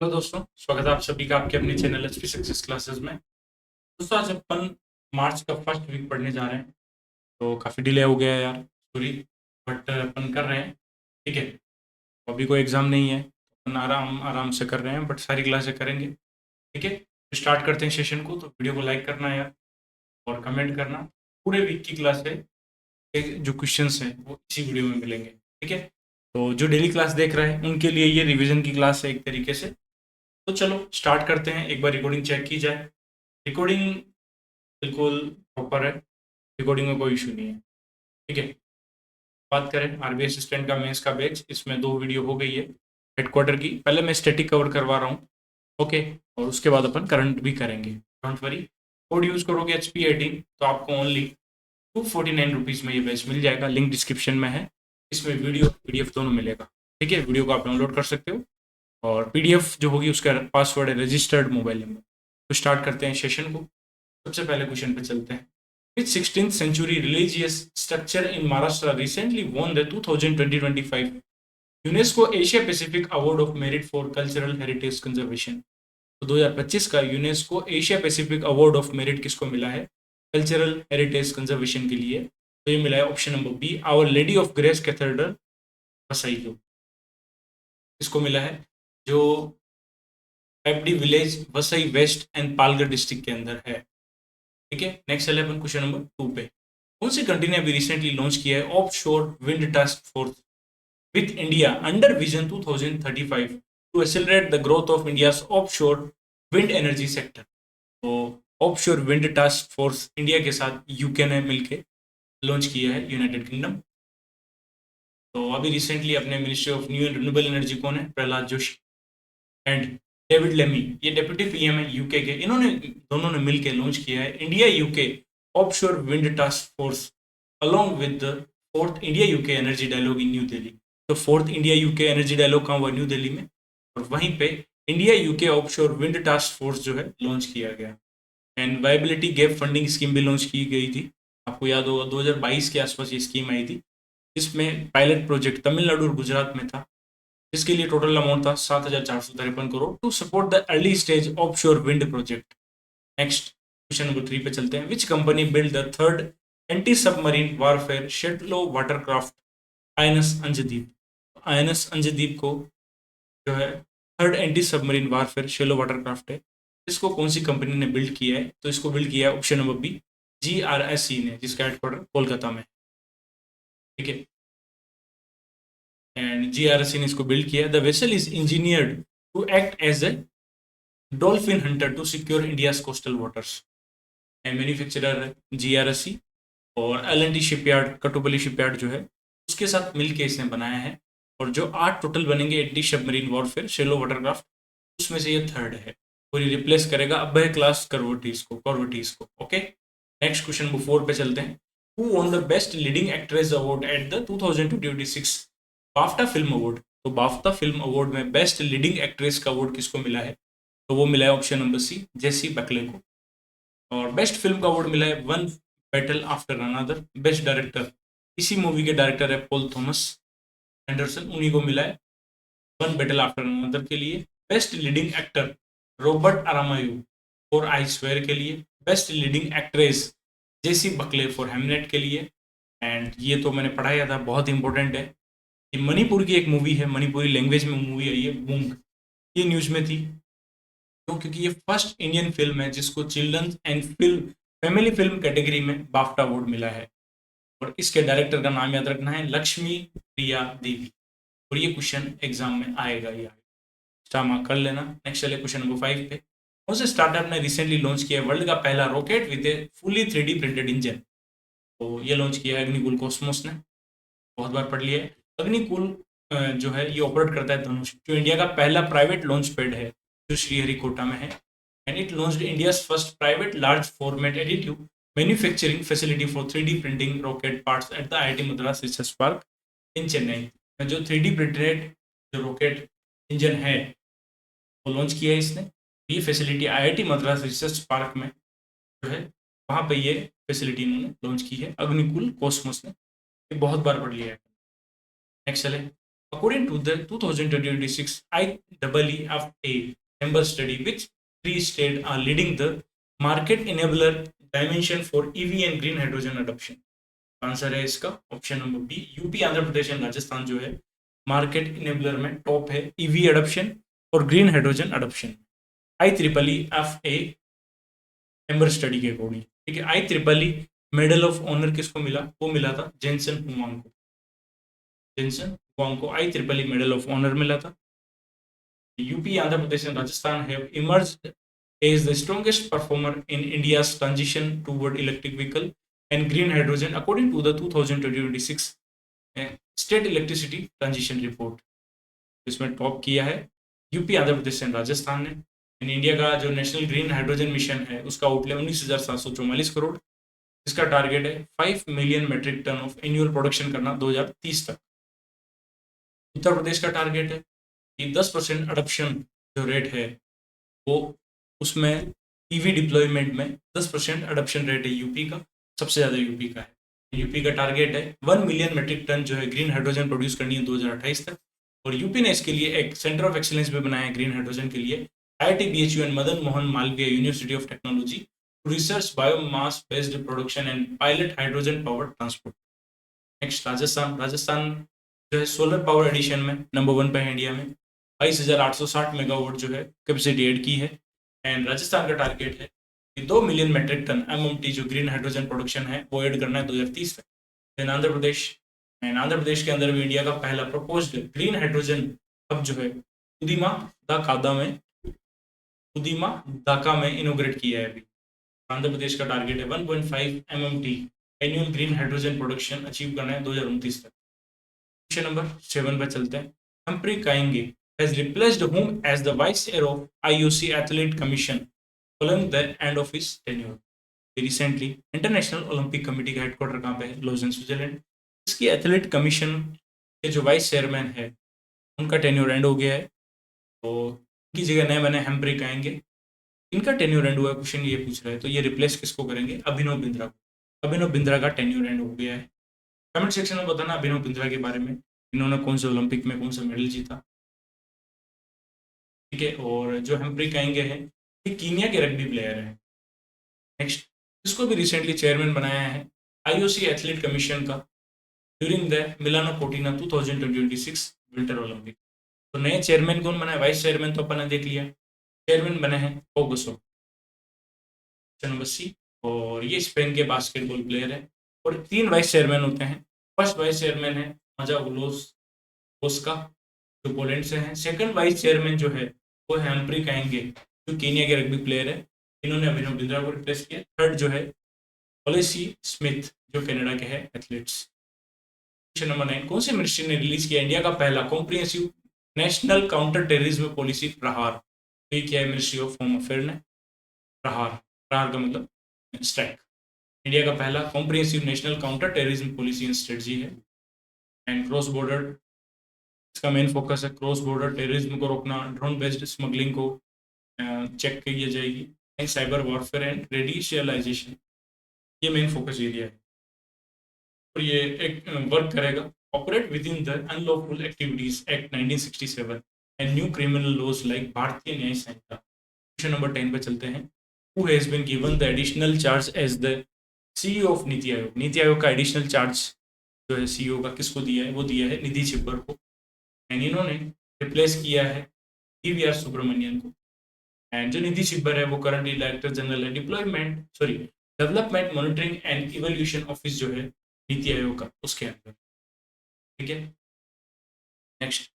Hello दोस्तों, स्वागत है आप सभी का आपके अपने चैनल एचपी सक्सेस क्लासेस में। दोस्तों, आज अपन मार्च का फर्स्ट वीक पढ़ने जा रहे हैं। तो काफ़ी डिले हो गया है यार, सॉरी। बट अपन कर रहे हैं, ठीक है। अभी कोई एग्ज़ाम नहीं है, अपन आराम आराम से कर रहे हैं, बट सारी क्लासें करेंगे, ठीक है। तो स्टार्ट करते हैं सेशन को। तो वीडियो को लाइक करना है यार, और कमेंट करना। पूरे वीक की क्लास है, जो क्वेश्चंस हैं वो इसी वीडियो में मिलेंगे, ठीक है। तो जो डेली क्लास देख रहे हैं उनके लिए ये रिवीजन की क्लास है एक तरीके से। तो चलो स्टार्ट करते हैं। एक बार रिकॉर्डिंग चेक की जाए। रिकॉर्डिंग बिल्कुल प्रॉपर है, रिकॉर्डिंग में कोई इशू नहीं है, ठीक है। बात करें आरबी असिस्टेंट का मेंस का बैच, इसमें 2 वीडियो हो गई है हेडक्वार्टर की। पहले मैं स्टैटिक कवर करवा रहा हूँ, ओके। और उसके बाद अपन करंट भी करेंगे, डोंट वरी। कोड यूज़ करोगे HP18 तो आपको ओनली 249 रुपीज़ में ये बैच मिल जाएगा। लिंक डिस्क्रिप्शन में है। इसमें वीडियो PDF दोनों मिलेगा, ठीक है। वीडियो को आप डाउनलोड कर सकते हो, और PDF जो होगी उसका पासवर्ड है रजिस्टर्ड मोबाइल नंबर। तो स्टार्ट करते हैं सेशन को। सबसे पहले क्वेश्चन पे चलते हैं। Which 16th century religious structure in Maharashtra recently won the 2020-25 UNESCO Asia Pacific Award of Merit for Cultural Heritage Conservation? तो 2025 का UNESCO Asia Pacific award of merit किसको मिला है कल्चरल हेरिटेज कंजर्वेशन के लिए? तो ये मिला है option number B, our lady of grace cathedral, Vasai को। किसको मिला है? जो FD village Vasai west and Palghar district के अंदर है, ठीक है। नेक्स्ट चले अपन क्वेश्चन नंबर 2 पे। कौन सी कंट्री ने अभी रिसेंटली लॉन्च किया है offshore wind task force with India under vision 2035 to accelerate the growth of India's offshore wind energy sector? तो offshore wind task force India के साथ यूके ने मिलकर लॉन्च किया है, यूनाइटेड किंगडम। तो अभी रिसेंटली अपने ministry of new and renewable energy कौन है? Prahlad Joshi and David Lammy, ये डेप्यूटी पीएम है यूके के। इन्होंने दोनों ने मिलकर लॉन्च किया है India UK offshore wind task force along with the fourth India UK energy dialogue in new Delhi. तो fourth India UK energy dialogue कहाँ हुआ? न्यू दिल्ली में। और वहीं पे India UK offshore wind task force जो है लॉन्च किया गया। And viability gap funding scheme भी लॉन्च की गई थी। आपको याद होगा 2022 के आसपास ये स्कीम आई थी। इसमें पायलट प्रोजेक्ट तमिलनाडु और गुजरात में था। इसके लिए टोटल अमाउंट था 7,453 crore to support the early stage offshore wind project. Next question number 3 पे चलते हैं। Which company build the third anti submarine warfare shallow watercraft INS Anjadip? INS Anjadip को जो है third anti submarine warfare shallow watercraft है, इसको कौन सी कंपनी ने बिल्ड किया है? तो इसको बिल्ड किया है ऑप्शन नंबर बी, GRSE ने, जिसका हेडक्वार्टर कोलकाता में है, ठीक है। एंड GRSE ने इसको बिल्ड किया। The vessel is engineered to act as a dolphin hunter to secure India's coastal waters. And manufacturer GRSE, और LNT शिपयार्ड, कटुबली शिपयार्ड जो है उसके साथ मिलके इसने बनाया है। और जो 8 टोटल बनेंगे anti submarine warfare shallow watercraft, उसमें से ये थर्ड है। पूरी रिप्लेस करेगा अभय क्लास कॉर्वेटीज को, ओके। नेक्स्ट क्वेश्चन नंबर 4 पे चलते हैं। Who won the best leading actress award at the 2026 BAFTA film award? तो बाफ्टा फिल्म अवार्ड में बेस्ट लीडिंग एक्ट्रेस का अवार्ड किसको मिला है? तो वो मिला है ऑप्शन नंबर सी, जेसी बकले को। और बेस्ट फिल्म का अवार्ड मिला है one battle after another. Best director, इसी मूवी के डायरेक्टर है पॉल थॉमस एंडरसन, उन्हीं को मिला है वन बैटल आफ्टर अनदर के लिए। Best leading actor Robert Aramayo for I swear के लिए। Best leading actress Jessie Buckley for Hamnet के लिए। एंड ये तो मैंने पढ़ाया था, बहुत इंपॉर्टेंट है। ये मणिपुर की एक मूवी है, मणिपुरी लैंग्वेज में मूवी आई है, बूंग। ये न्यूज़ में थी क्यों? क्योंकि ये फर्स्ट इंडियन फिल्म है जिसको children's and film family film category में बाफ्टा अवार्ड मिला है। और इसके डायरेक्टर का नाम याद रखना है, लक्ष्मी प्रिया देवी। और ये क्वेश्चन एग्जाम में आएगा ही आएगा, स्टार मार्क कर लेना। नेक्स्ट चले क्वेश्चन नंबर 5 पे। कौन से स्टार्टअप ने रिसेंटली लॉन्च किया है वर्ल्ड का पहला rocket with A fully 3D printed engine? तो ये लॉन्च किया है अग्निकुल कॉस्मोस ने, बहुत बार पढ़ लिया है। अग्निकुल जो है ये ऑपरेट करता है धनुष, जो इंडिया का पहला प्राइवेट लॉन्च पैड है, जो श्रीहरिकोटा में है। And it launched India's first private large format additive manufacturing facility for 3D printing rocket parts at the IIT Madras research park इन चेन्नई। जो 3D प्रिंटेड जो रॉकेट इंजन है वो लॉन्च किया है इसने। ये facility IIT Madras research park में जो है, वहाँ पे ये फैसिलिटी इन्होंने लॉन्च की है अग्निकुल कॉस्मोस ने। ये बहुत बार पढ़ लिया है। नेक्स्ट चले, According to the 2026 IEEFA member study, which three states are leading the market enabler dimension for EV and green hydrogen adoption? Answer है इसका option number B, UP, Andhra Pradesh and Rajasthan जो है मार्केट इनेबलर में टॉप है EV adoption और green hydrogen adoption. IEEFA member study के according, ठीक है। IEEE मेडल ऑफ ऑनर किसको मिला? वो मिला था जेंसन हुआंग को। जेंसन हुआंग को IEEE मेडल ऑफ ऑनर मिला था। UP, Andhra Pradesh and Rajasthan have emerged as the strongest performer in India's transition toward electric vehicle and green hydrogen according to the 2026 state electricity transition report. इसमें top किया है UP, Andhra Pradesh and Rajasthan ने। In India का जो national green hydrogen mission है उसका outlay 19,744 crore, इसका target है 5 million metric tonne of annual production करना 2030 तक। उत्तर प्रदेश का टारगेट है कि 10% अडॉप्शन जो रेट है वो, उसमें ईवी डिप्लॉयमेंट में 10% अडॉप्शन रेट है यूपी का, सबसे ज़्यादा यूपी का है। यूपी का टारगेट है 1 मिलियन मेट्रिक टन जो है ग्रीन हाइड्रोजन प्रोड्यूस करनी है 2028 तक। और यूपी ने इसके लिए एक सेंटर ऑफ एक्सीलेंस भी बनाया है ग्रीन हाइड्रोजन के लिए, IIT BHU and Madan Mohan Malaviya university of technology to research biomass based production and pilot hydrogen power transport. Next Rajasthan. Rajasthan जो है सोलर पावर एडिशन में नंबर 1 पे है इंडिया में, 22,860 मेगावाट जो है कैपेसिटी एड की है। एंड राजस्थान का टारगेट है कि 2 मिलियन मेट्रिक टन MMT जो ग्रीन हाइड्रोजन प्रोडक्शन है वो ऐड करना है 2030 तक। देन आंध्र प्रदेश, एंड आंध्र प्रदेश के अंदर भी इंडिया का पहला प्रपोज्ड ग्रीन हाइड्रोजन हब जो है उदीमा दाका में इनोग्रेट किया है अभी। आंध्र प्रदेश का टारगेट है 1.5 MMT annual green hydrogen production achieve करना है 2029 तक। क्वेश्चन नंबर 7 पर चलते हैं। Humphrey Kainge has replaced whom as the vice chair of IOC Athlete Commission following the end of his tenure? Recently, International Olympic Committee का headquarter कहाँ पे है? लॉज़न, स्विट्जरलैंड। इसकी एथलीट कमीशन के जो वाइस चेयरमैन है उनका टेन्योर एंड हो गया है, तो इनकी जगह नए बने हम्फ्री काइंगे। इनका टेन्योर एंड हुआ है, क्वेश्चन ये पूछ रहा है, तो ये रिप्लेस किसको करेंगे? अभिनव बिंद्रा को। अभिनव बिंद्रा का टेन्योर एंड हो गया है। कमेंट सेक्शन में बताना अभिनव बिंद्रा के बारे में, इन्होंने कौन से ओलंपिक में कौन सा मेडल जीता, ठीक है। और जो हम्फ्री काइंगे हैं ये कीनिया के रग्बी प्लेयर हैं। नेक्स्ट, इसको भी रिसेंटली चेयरमैन बनाया है IOC एथलीट कमीशन का during the Milano Cortina 2026 winter Olympic. तो नए चेयरमैन कौन बना है? वाइस चेयरमैन तो अपन ने देख लिया, चेयरमैन बने हैं ओगोसो। ऑप्शन नंबर सी। और ये स्पेन के बास्केटबॉल प्लेयर है। और 3 वाइस चेयरमैन होते हैं। फर्स्ट वाइस चेयरमैन है मजा ओस्का जो पोलैंड से हैं। सेकंड वाइस चेयरमैन जो है वो है हम्फ्री काइंगे जो कीनिया के रग्बी प्लेयर है, इन्होंने अभिनव बिंद्रा को रिप्लेस किया। थर्ड जो है ओलेसी स्मिथ जो कनाडा के हैं एथलीट्स। क्वेश्चन नंबर 9, कौन सी मिनिस्ट्री ने रिलीज किया इंडिया का पहला comprehensive national counter terrorism policy प्रहार? तो ये क्या है? मिनिस्ट्री ऑफ होम अफेयर ने प्रहार का मतलब स्ट्राइक। इंडिया का पहला comprehensive national counter terrorism policy and strategy है। एंड क्रॉस बॉर्डर, इसका मेन फोकस है क्रॉस बॉर्डर टेररिज्म को रोकना, ड्रोन बेस्ड स्मगलिंग को चेक की जाएगी, एंड साइबर वॉरफेयर एंड रेडिशलाइजेशन, ये मेन फोकस एरिया है। और ये एक वर्क करेगा operate within the unlawful activities act 1967 and new criminal laws like Bharatiya Nyaya Sanhita. Question number 10 पे चलते हैं। Who has been given the additional charge as the CEO of NITI Aayog? NITI Aayog का एडिशनल चार्ज जो है CEO का किसको दिया है? वो दिया है निधि छिब्बर को। एंड इन्होंने रिप्लेस किया है DVR सुब्रमण्यन को। एंड जो निधि छिब्बर है वो करंटली डायरेक्टर जनरल है development monitoring and evolution office जो है नीति आयोग का, उसके अंदर, ठीक है। नेक्स्ट,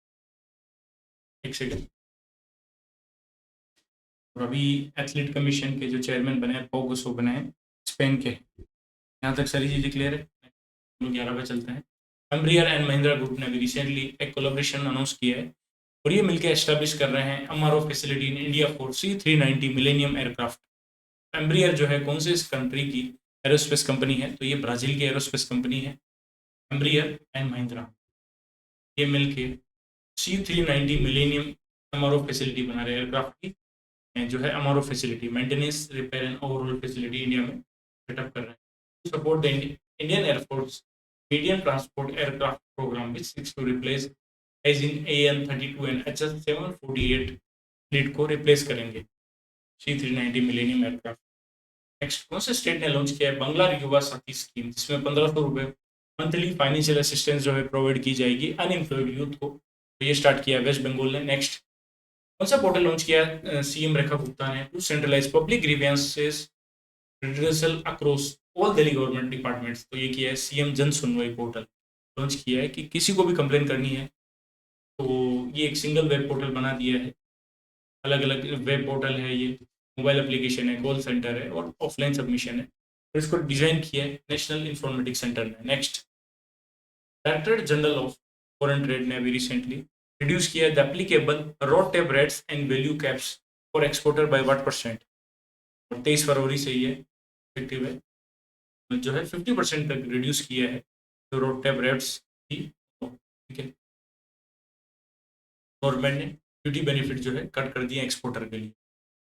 एक सेकंड। और अभी एथलीट कमीशन के जो चेयरमैन बने हैं पोगोसो बने हैं स्पेन के। यहाँ तक सारी चीज़ें क्लियर है। हम 11 पे चलते हैं। एम्ब्रियर एंड महिंद्रा ग्रुप ने भी रिसेंटली एक कोलैबोरेशन अनाउंस किया है और ये मिलकर एस्टैब्लिश कर रहे हैं MRO facility in India for C390 millennium aircraft. Embraer जो है कौन से इस कंट्री की एरोस्पेस कंपनी है? तो ये ब्राज़ील की एरोस्पेस कंपनी है। एम्ब्रियर एंड महिंद्रा ये मिलके C390 मिलेनियम एमआरओ फैसिलिटी बना रहे एयरक्राफ्ट की, जो है MRO facility maintenance repair and overhaul facility India में सेटअप कर रहे हैं। Support the Indian air force medium transport aircraft programme which seeks to replace as in AN-32 and HS-748 fleet को रिप्लेस करेंगे C-390 मिलेनियम एयरक्राफ्ट। नेक्स्ट, कौन से state ने launch किया है बंगला युवा साथी स्कीम, जिसमें 1500 रुपये मंथली फाइनेंशियल असिस्टेंस जो है प्रोवाइड की जाएगी अनएम्प्लॉयड यूथ को। तो ये स्टार्ट किया वेस्ट बंगाल ने। नेक्स्ट, कौन सा पोर्टल लॉन्च किया CM रेखा गुप्ता ने to centralise public grievances redressal across all Delhi government departments. तो ये किया है CM जन सुनवाई पोर्टल लॉन्च किया है कि किसी को भी कंप्लेन करनी है तो ये एक सिंगल वेब पोर्टल बना दिया है। अलग अलग वेब पोर्टल है, ये मोबाइल एप्लीकेशन है, कॉल सेंटर है और ऑफलाइन सबमिशन है। तो इसको डिजाइन किया है नेशनल इंफॉर्मेटिक्स सेंटर ने। Next, director general of foreign trade ने अभी रिसेंटली रिड्यूस किया the applicable road tape rates and value caps for exporter by what percent. और 23 फरवरी से ये इफेक्टिव है, जो है 50% तक रिड्यूस किया है जो रोड टेप रेट्स थी। ठीक है, गवर्नमेंट ने ड्यूटी बेनिफिट जो है कट कर दिया एक्सपोर्टर के लिए।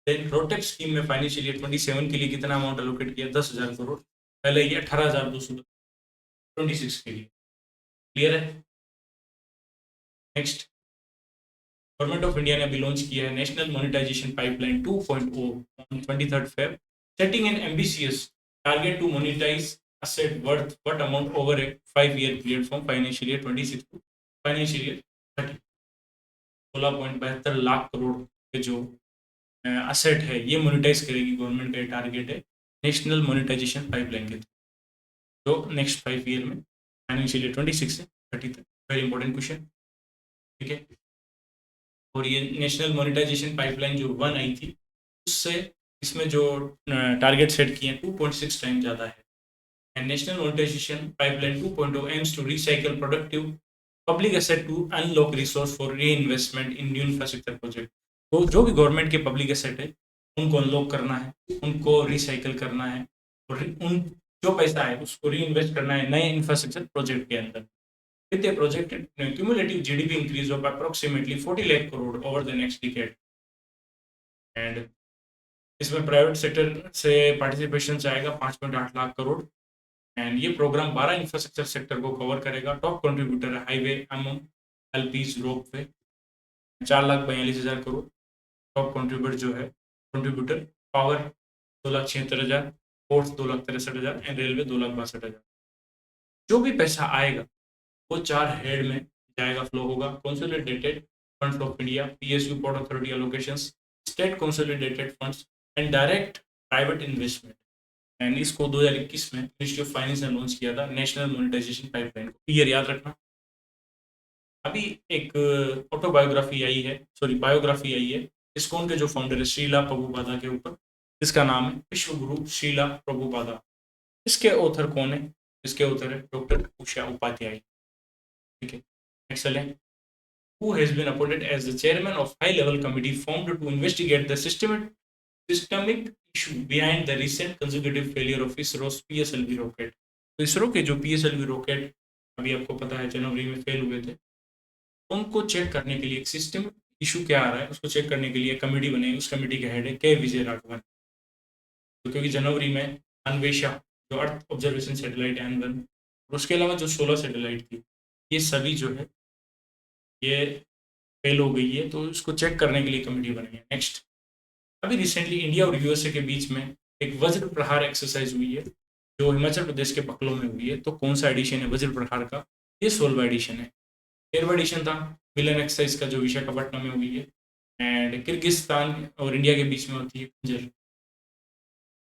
देन रोड टेप स्कीम में फाइनेंशियल ईयर 27 के लिए कितना अमाउंट एलोकेट किया, 10,000 करोड़। पहले ये 18,226 के लिए। क्लियर है। नेक्स्ट, गवर्नमेंट ऑफ इंडिया ने अभी लॉन्च किया है national monetisation pipeline 2.0 on 23 Feb, setting an ambitious target to monetise asset worth what amount over a 5-year period from financial year 26 to financial year 30। 16.72 lakh crore के जो asset है ये monetise करेगी government का टारगेट है नेशनल मोनेटाइजेशन पाइपलाइन के through, जो next 5 year में फाइनेंशियल ईयर 26 से 30 तक। Very important question. ठीक है, और ये नेशनल मोनेटाइजेशन पाइपलाइन जो 1 आई थी उससे इसमें जो टारगेट सेट किए हैं 2.6 टाइम ज़्यादा है। And national monetisation pipeline 2.0 aims to recycle productive public asset to unlock resource for reinvestment in new infrastructure project. तो जो भी गवर्नमेंट के पब्लिक एसेट है उनको अनलॉक करना है, उनको रिसाइकल करना है और उन जो पैसा है उसको री इन्वेस्ट करना है नए इंफ्रास्ट्रक्चर प्रोजेक्ट के अंदर। With a projected cumulative GDP increase of approximately 40 lakh crore over the next decade, and इसमें प्राइवेट सेक्टर से पार्टिसिपेशन आएगा 5.8 लाख करोड़। एंड ये प्रोग्राम 12 इंफ्रास्ट्रक्चर सेक्टर को कवर करेगा। टॉप कंट्रीब्यूटर है highway, LPs, ropeway 4,42,000 crore. Top contributor जो है contributor power 2,76,000, ports 2,63,000 and railway 2,62,000। जो भी पैसा आएगा वो 4 हेड में जाएगा, फ्लो होगा। Consolidated funds of India, PSU port authority allocations, state consolidated funds and direct private investment. And इसको 2021 में मिनिस्ट्री ऑफ फाइनेंस ने लॉन्च किया था नेशनल मोनेटाइजेशन पाइपलाइन को। ईयर याद रखना। अभी एक ऑटोबायोग्राफी आई है, सॉरी बायोग्राफी आई है इस्कॉन के जो फाउंडर है श्रीला प्रभुपादा के ऊपर। इसका नाम है विश्व गुरु श्रीला प्रभुपादा। इसके ऑथर कौन है? इसके ऑथर है डॉक्टर उषा उपाध्याय। ठीक है, excellent. Who has been appointed as the chairman of high-level committee formed to investigate the systemic issue behind the recent consecutive failure of ISRO's PSLV rocket. तो इसरो के जो PSLV रॉकेट अभी आपको पता है जनवरी में फेल हुए थे, उनको चेक करने के लिए एक सिस्टम इशू क्या आ रहा है उसको चेक करने के लिए कमेटी बनी। उस कमेटी के हेड है के विजय राघवन। तो क्योंकि जनवरी में अन्वेषा जो अर्थ ऑब्जर्वेशन सैटेलाइट है N1 और उसके अलावा जो 16 सैटेलाइट थी ये सभी जो है ये फेल हो गई है, तो इसको चेक करने के लिए कमेटी बनी है। नेक्स्ट, अभी रिसेंटली इंडिया और USA के बीच में एक वज्र प्रहार एक्सरसाइज हुई है जो हिमाचल प्रदेश के पकलों में हुई है। तो कौन सा एडिशन है वज्र प्रहार का? ये 16वां एडिशन है। 13वां एडिशन था मिलन एक्सरसाइज का जो विशाखापट्टनम में हुई है। एंड किर्गिस्तान और इंडिया के बीच में होती है खंजर।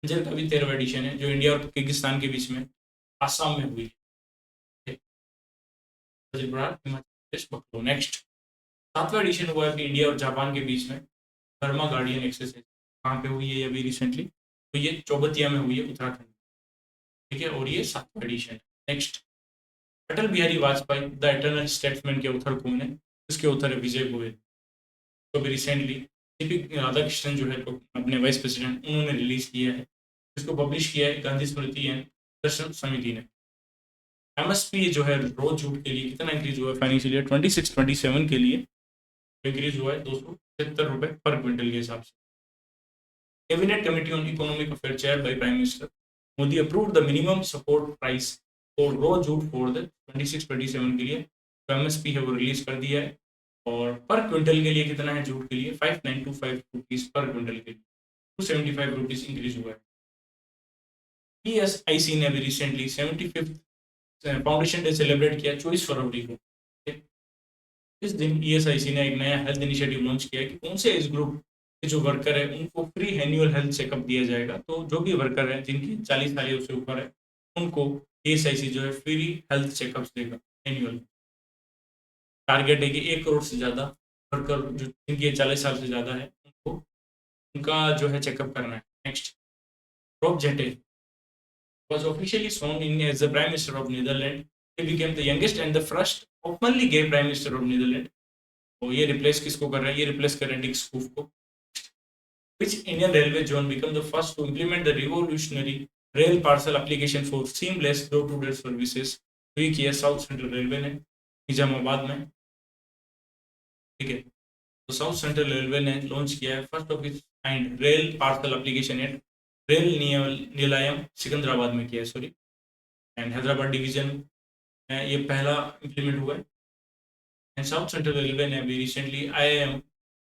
खंजर का भी 13वां एडिशन है जो इंडिया और किर्गिस्तान के बीच में आसाम में हुई है। वज्र प्रहार हिमाचल प्रदेश पकड़ो। नेक्स्ट, 7वां एडिशन हुआ है कि इंडिया और जापान के बीच में बर्मा गार्डियन एक्सरसाइज कहाँ पे हुई है अभी रिसेंटली? तो ये चौबतिया में हुई है उत्तराखंड। ठीक है, और ये 7वां एडिशन है। Next, Atal Bihari Vajpayee the eternal statesman के ऑथर कौन है? इसके ऑथर है विजय गोयल। तो अभी रिसेंटली CP राधाकृष्णन जो है तो अपने वाइस प्रेसिडेंट उन्होंने रिलीज किया है। इसको पब्लिश किया है गांधी स्मृति एंड दर्शन समिति ने। MSP जो है रोज जूट के लिए कितना इंक्रीज हुआ है फाइनेंशियल ईयर 26-27 के लिए? इंक्रीज हुआ है 270 रुपये पर क्विंटल के हिसाब से। Cabinet committee on economic affair chair by prime minister Modi approved the minimum support price for raw jute for the 26-27 के लिए जो एमएसपी है वो रिलीज कर दिया है। और पर क्विंटल के लिए कितना है जूट के लिए 5925 रुपीज पर क्विंटल के लिए, 275 रुपीज इंक्रीज हुआ है। ईएसआईसी ने अभी recently 75th foundation day celebrate किया 24 फरवरी को। इस दिन ईएसआईसी ने एक नया हेल्थ इनिशिएटिव लॉन्च किया कि कौन से एज ग्रुप के जो वर्कर है उनको फ्री एनुअल हेल्थ चेकअप दिया जाएगा। तो जो भी वर्कर है जिनकी 40 साल से ऊपर है उनको ईएसआईसी जो है फ्री हेल्थ चेकअप देगा एनुअल। टारगेट है कि 1 करोड़ से ज़्यादा वर्कर जो जिनकी 40 साल से ज़्यादा है उनको उनका जो है चेकअप करना है। Next, Rob Jetten was officially sworn in as the Prime Minister of Netherlands. He became the youngest and the first openly gay Prime Minister of Netherlands. तो ये रिप्लेस किसको कर रहा है? ये रिप्लेस कर रहे हैं डिक स्कूफ को। Which Indian railway zone became the first to implement the revolutionary rail parcel application for seamless door-to-door services? तो ये किया साउथ सेंट्रल रेलवे ने निजामाबाद में। ठीक है, तो साउथ सेंट्रल रेलवे ने लॉन्च किया है first of its kind rail parcel application at rail Nilayam Secunderabad में किया है, सॉरी, एंड हैदराबाद डिवीजन में ये पहला इम्प्लीमेंट हुआ है। एंड साउथ सेंट्रल रेलवे ने अभी रिसेंटली आईआईएम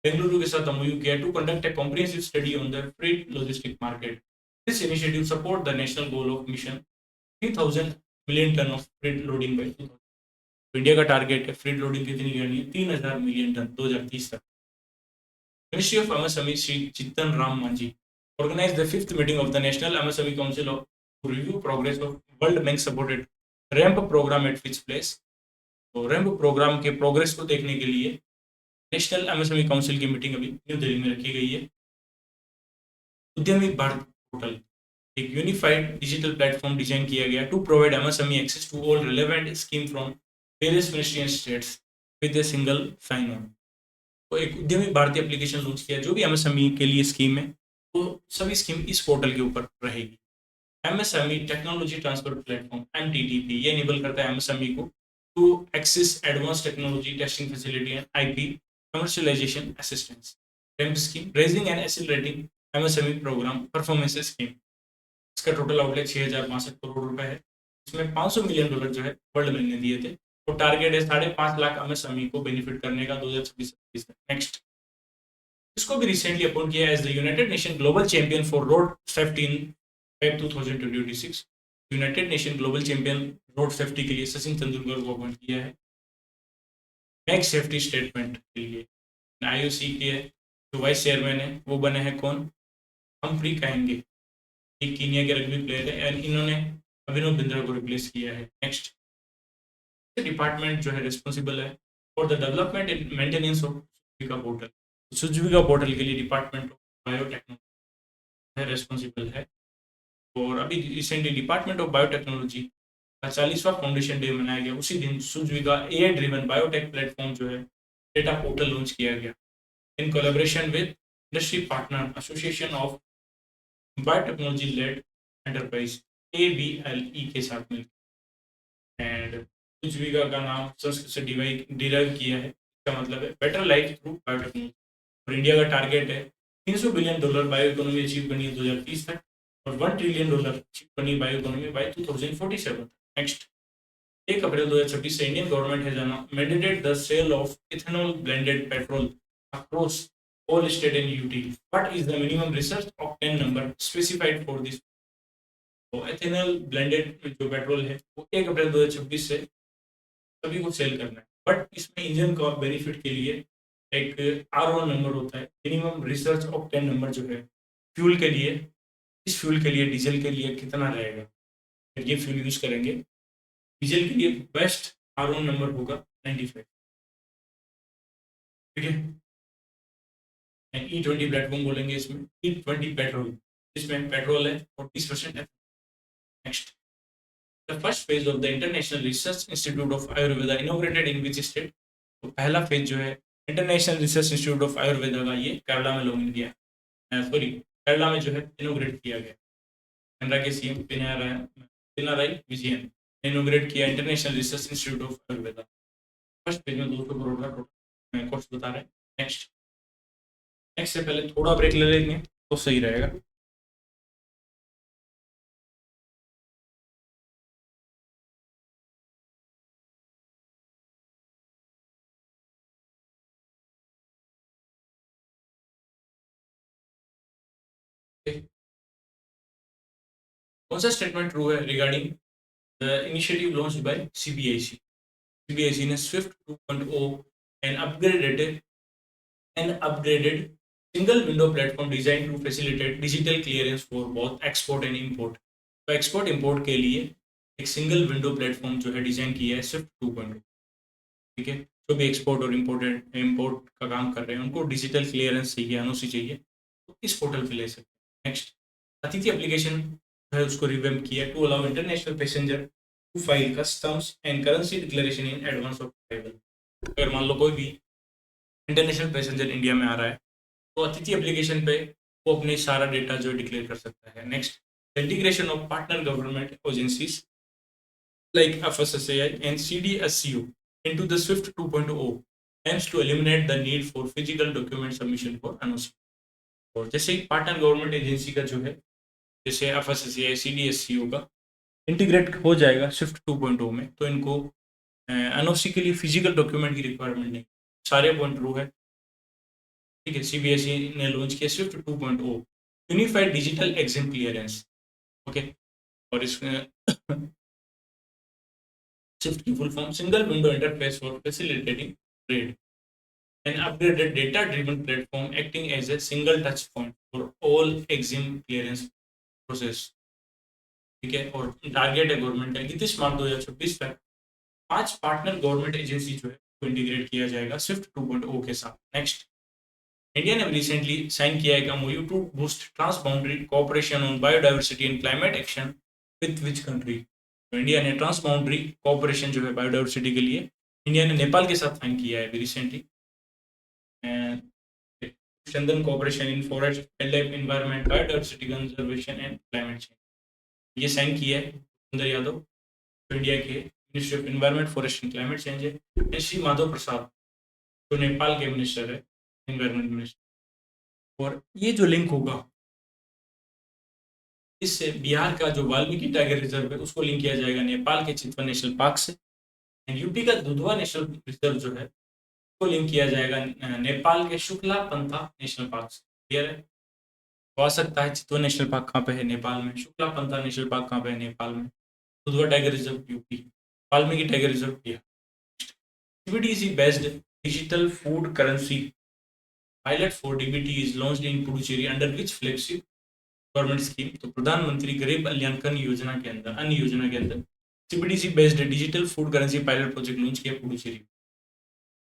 बेंगलुरु के साथ एमओयू किया to conduct a comprehensive study on the freight logistic market. This initiative support the national goal of mission 3000 million tonne of freight loading by 2000। India का target है freight loading कितनी करनी है? 3000 million ton 2030 तक। Ministry of MSME Sri Chitan Ram Manji organized the 5th meeting of the National MSME Council to review progress of World Bank supported RAMP program at which place। तो ramp programme के progress को देखने के लिए national MSME council की meeting अभी new Delhi में रखी गई है। उद्यमी भारत पोर्टल एक यूनिफाइड डिजिटल प्लेटफॉर्म डिजाइन किया गया to provide MSME access to all relevant scheme from various ministry and states with a single sign on. तो एक उद्यमी भारतीय एप्लीकेशन लॉन्च किया, जो भी एमएसएमई के लिए स्कीम है तो सभी स्कीम इस पोर्टल के ऊपर रहेगी। MSME technology transfer platform MTTP ये इनेबल करता है एमएसएमई को to access advance technology testing facility and IP commercialisation assistance. Ramp scheme raising and accelerating MSME programme performance scheme. इसका टोटल आउटले 6062 करोड़ रुपए है। इसमें $500 मिलियन जो है वर्ल्ड बैंक ने दिए थे। तो टारगेट है 5.5 लाख एमएसएमई को बेनिफिट करने का 2026 तक। नेक्स्ट, इसको भी रिसेंटली अपॉइंट किया as the united nation global champion for road safety in Feb 2026। United nation global champion road safety के लिए सचिन तेंदुलकर को अपॉइंट किया है। मैक सेफ्टी स्टेटमेंट के लिए आईओसी के जो वाइस चेयरमैन है वो बने हैं कौन? हम्फ्री कहेंगे, एक कीनिया के रग्बी प्लेयर है एंड इन्होंने अभिनव बिंद्रा को रिप्लेस किया है। नेक्स्ट, डिपार्टमेंट जो है रिस्पॉन्सिबल है for the development and maintenance of Suzuki portal. Suzuki portal के लिए डिपार्टमेंट ऑफ बायोटेक्नोलॉजी है रिस्पॉन्सिबल है। और अभी रिसेंटली डिपार्टमेंट ऑफ बायोटेक्नोलॉजी का 40वां फाउंडेशन डे मनाया गया। उसी दिन Suzuki AI driven biotech platform जो है डेटा पोर्टल लॉन्च किया गया in collaboration with industry partner association of biotechnology led enterprise ABLE के साथ मिलकर। एंड सुजुकी का नाम संस्कृत से डिराइव किया है, इसका मतलब है बेटर लाइफ थ्रू बायोटेक्नोलॉजी। और इंडिया का टारगेट है $300 बिलियन बायो इकोनॉमी अचीव करनी है 2030 तक और $1 ट्रिलियन अचीव करनी है bioeconomy by 2047। Next, 1 April 2026 से इंडियन गवर्नमेंट है जाना mandated the sale of ethanol blended petrol across all state and UT. What is the minimum research octane number specified for this? तो ethanol blended जो petrol है वो 1 April 2026 से सभी को सेल करना है। बट इसमें इंजन का बेनिफिट के लिए एक R1 नंबर होता है, मिनिमम रिसर्च ऑक्टेन नंबर जो है फ्यूल के लिए। इस फ्यूल के लिए डीजल के लिए कितना रहेगा? फिर ये फ्यूल यूज करेंगे डीजल के लिए बेस्ट R1 नंबर होगा 95। ठीक है, E20 प्लेटफॉर्म बोलेंगे इसमें E20 पेट्रोल, इसमें पेट्रोल है 40%। Next, the first phase of the international research institute of Ayurveda inaugurated in which state? तो पहला फेज जो है international research institute of Ayurveda का ये केरला में लॉन्च किया, सॉरी केरला में जो है इनॉग्रेट किया गया। केरला के सीएम पिनाराई विजयन ने इनॉग्रेट किया international research institute of Ayurveda. First page में 200 करोड़ का टोटल कोर्स बता रहे हैं। नेक्स्ट से पहले थोड़ा ब्रेक ले लेंगे तो सही रहेगा। कौन सा स्टेटमेंट ट्रू है regarding the initiative launched by CBIC? CBIC ने SWIFT 2.0 and upgraded single window platform designed to facilitate digital clearance for both export and import. तो एक्सपोर्ट इंपोर्ट के लिए एक सिंगल विंडो प्लेटफॉर्म जो है डिजाइन किया है स्विफ्ट 2.0। ठीक है, जो भी एक्सपोर्ट और इंपोर्ट का काम कर रहे हैं उनको डिजिटल क्लियरेंस चाहिए, एनओसी चाहिए, तो इस पोर्टल पे ले सकते हैं। नेक्स्ट, अतिथि एप्लीकेशन है उसको रिवैम्प किया to allow international passenger to file customs and currency declaration in advance of arrival. अगर मान लो कोई भी इंटरनेशनल पैसेंजर इंडिया में आ रहा है तो अतिथि एप्लीकेशन पे वो अपने सारा डेटा जो डिक्लेयर कर सकता है। Next, integration of partner government agencies like FSSAI and CDSCO into the SWIFT 2.0 aims to eliminate the need for physical document submission for NOC। और जैसे ही पार्टनर गवर्नमेंट एजेंसी का जो है, जैसे FSSAI CDSCO का इंटीग्रेट हो जाएगा स्विफ्ट 2.0 में, तो इनको एनओसी के लिए फिजिकल डॉक्यूमेंट की रिक्वायरमेंट नहीं। सारे पॉइंट ट्रू है। ठीक है, सीबीएसई ने लॉन्च किया SWIFT 2.0 unified digital exam clearance. Okay, और इसमें स्विफ्ट की full form single window interface for facilitating trade, an upgraded data driven platform acting as a single touch point for all exam clearance process. ठीक है, और target है government का 31 मार्च 2026 तक 5 partner government agency जो है को इंटीग्रेट किया जाएगा स्विफ्ट 2.0 के साथ। नेक्स्ट, इंडिया ने रिसेंटली साइन किया है MOU to boost transboundary cooperation on biodiversity and climate action with which country? तो इंडिया ने ट्रांस बाउंड्री कोऑपरेशन जो है बायोडाइवर्सिटी के लिए इंडिया ने नेपाल के साथ साइन किया है अभी recently. Strengthen cooperation in forest, wild life, environment, biodiversity conservation and climate change. ये साइन किया है सुंदर यादव, जो इंडिया के ministry of environment, forest and climate change है, श्री माधव प्रसाद जो नेपाल के मिनिस्टर है, एनवायरनमेंट मिनिस्टर। और ये जो लिंक होगा इससे बिहार का जो वाल्मीकि टाइगर रिजर्व है उसको लिंक किया जाएगा नेपाल के चितवन नेशनल पार्क से, एंड यूपी का दुधवा नेशनल रिजर्व जो है उसको लिंक किया जाएगा नेपाल के शुक्ला पंथा नेशनल पार्क से। क्लियर है? तो आ सकता है चितवन नेशनल पार्क कहाँ पे है? नेपाल में। शुक्ला पंथा नेशनल पार्क कहाँ पे है? नेपाल में। Dudhwa tiger reserve UP, Valmiki tiger reserve Bihar. CBDC based digital food currency pilot for DBT is launched in Puducherry under which flagship government scheme? तो प्रधानमंत्री गरीब कल्याण योजना के अंदर, अन्य योजना के अंदर CBDC based digital food currency pilot project launch किया पुडुचेरी।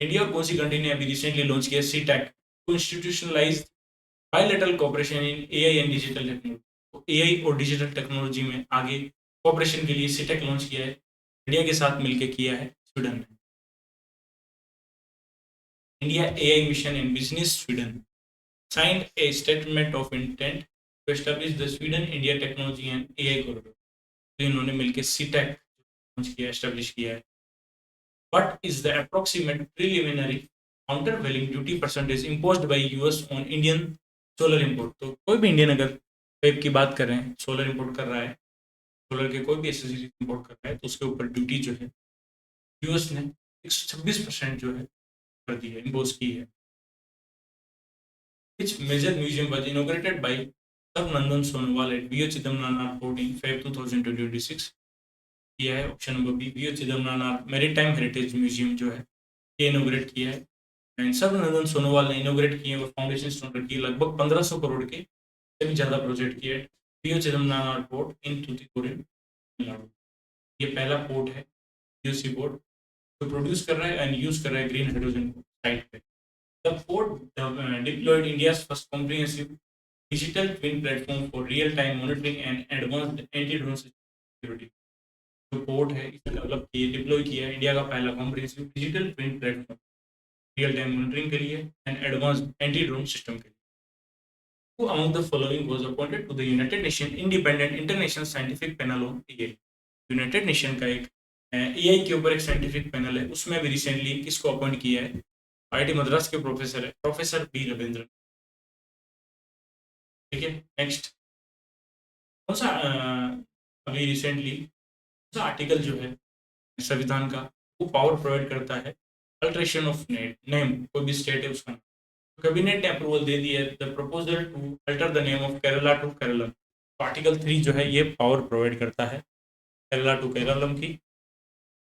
इंडिया और कौन सी कंट्री ने अभी रिसेंटली लॉन्च किया CTAC to institutionalise bilateral cooperation in AI and digital technology? तो AI और डिजिटल टेक्नोलॉजी में आगे कोऑपरेशन के लिए CTAC लॉन्च किया है, इंडिया के साथ मिलकर किया है स्वीडन ने। India AI Mission and Business Sweden signed a statement of intent to establish the Sweden-India Technology and AI Corridor। तो इन्होंने मिलकर CTAC लॉन्च किया, एस्टेब्लिश किया है। What is the approximate preliminary countervailing duty percentage imposed by US on Indian solar import? तो कोई भी Indian अगर वेब की बात कर रहे हैं, सोलर इंपोर्ट कर रहा है, सोलर के कोई भी एसेसरीज इंपोर्ट कर रहा है, तो उसके ऊपर ड्यूटी जो है यूएस ने 126% जो है कर दी है, इम्पोज की है। Which major museum was inaugurated by Nandan Sonowal at B.O. Chidambaram Port in Feb 2026? किया है option number B, B.O. Chidambaranar maritime heritage museum जो है ये इनोग्रेट किया है। एंड सर्बानंद सोनोवाल ने इनोग्रेट किए और फाउंडेशन स्टोन रखी, लगभग 1500 करोड़ के से भी ज़्यादा प्रोजेक्ट किए B.O. Chidambaranar port in Tuticorin Tamil Nadu. ये पहला पोर्ट है BOC पोर्ट जो प्रोड्यूस कर रहा है एंड यूज कर रहा है ग्रीन हाइड्रोजन को साइट पे। The port deployed India's first comprehensive digital twin platform for real-time monitoring and advanced anti-drone security। जो पोर्ट है इसे डेवलप किए, डिप्लॉय किया इंडिया का पहला comprehensive digital twin platform real time monitoring के लिए and advanced anti drone system के लिए। Who among the following was appointed to the United Nations Independent International Scientific Panel on AI? United nation का एक AI के ऊपर एक scientific panel है, उसमें भी रिसेंटली किसको अपॉइंट किया है? IIT मद्रास के प्रोफेसर है प्रोफेसर बी रविंद्र। ठीक है, नेक्स्ट, कौन सा अभी रिसेंटली कौन सा आर्टिकल जो है संविधान का वो पावर प्रोवाइड करता है अल्टरेशन ऑफ नेम? कोई भी स्टेट है उसका, कैबिनेट ने अप्रूवल दे दी है the proposal to alter the name of Kerala to Kerala. Article 3 जो है ये पावर प्रोवाइड करता है केरला टू केरलम की,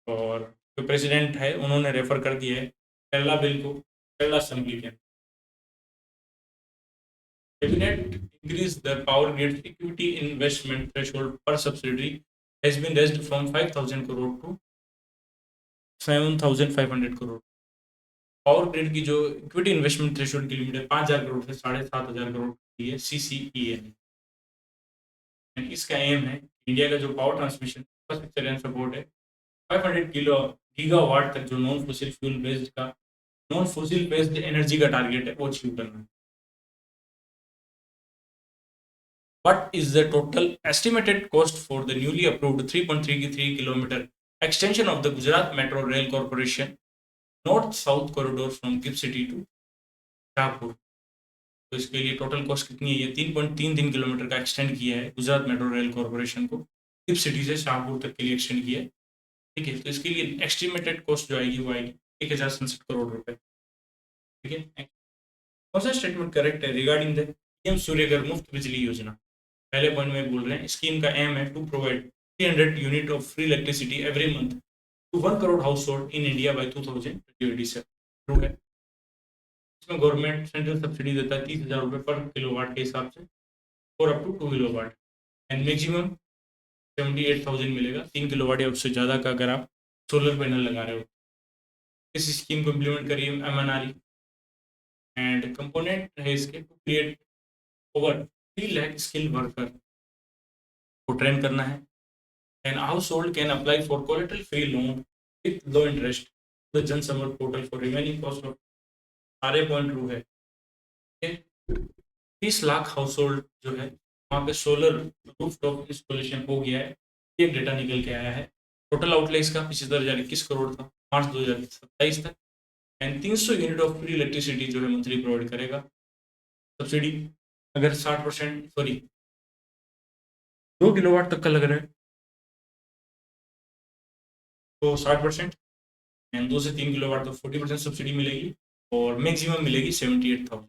और जो प्रेसिडेंट है उन्होंने रेफर कर दिया है केरला बिल को केरला असेंबली के। Cabinet increase the power grid equity investment threshold per subsidiary has been raised from 5,000 crore to 7,500 crore. Power grid की जो इक्विटी इन्वेस्टमेंट थ्रेशोल्ड की लिमिट है 5,000 करोड़ से 7,500 करोड़ की है, CCEL। इसका एम है इंडिया का जो power transmission infrastructure and support है 500 गीगावाट तक जो नॉन फॉसिल बेस्ड एनर्जी का टारगेट है वो अचीव करना है। What is the total estimated cost for the newly approved 3.33 kilometer extension of the Gujarat Metro Rail Corporation North-South corridor from GIFT City to Shahpur? तो इसके लिए टोटल कॉस्ट कितनी है? ये 3.33 किलोमीटर का एक्सटेंड किया है गुजरात मेट्रो रेल कॉर्पोरेशन को, गिफ्ट सिटी से शाहपुर तक के लिए एक्सटेंड किया है। ठीक है, तो इसके लिए एस्टिमेटेड कॉस्ट जो आएगी वो आएगी 1,067 करोड़ रुपए। ठीक है, कौन सा स्टेटमेंट करेक्ट है रिगार्डिंग द पीएम सूर्यघर मुफ्त बिजली योजना? पहले पॉइंट में बोल रहे हैं स्कीम का एम है to provide 300 unit of free electricity every month to 1 crore household in India by 2027। True है। इसमें गवर्नमेंट सेंट्रल सब्सिडी देता है 30,000 रुपये पर किलोवाट के हिसाब से और up to 2 kilowatt, and maximum 78,000 मिलेगा 3 किलोवाट या उससे ज़्यादा का अगर आप सोलर पैनल लगा रहे हो। इस स्कीम को इम्प्लीमेंट करिए MNRE, एंड कंपोनेंट है इसके to create over 3 lakh skill worker को ट्रेन करना है, and household can apply for collateral free loan with low interest the Jan Samarth portal for remaining cost of. सारे पॉइंट ट्रू है। 30 lakh house hold जो है वहाँ पे सोलर रूफ टॉप इंस्टॉलेशन हो गया है, ये डेटा निकल के आया है। टोटल आउटले इसका 75,021 करोड़ था मार्च 2027 तक, and 300 unit of free electricity जो है मंथली प्रोवाइड करेगा। सब्सिडी अगर 60% सॉरी 2 किलोवाट तक का लग रहा है तो 60%, एंड 2 से 3 किलोवाट तो 40% सब्सिडी मिलेगी, और मैक्सिमम मिलेगी 78,000।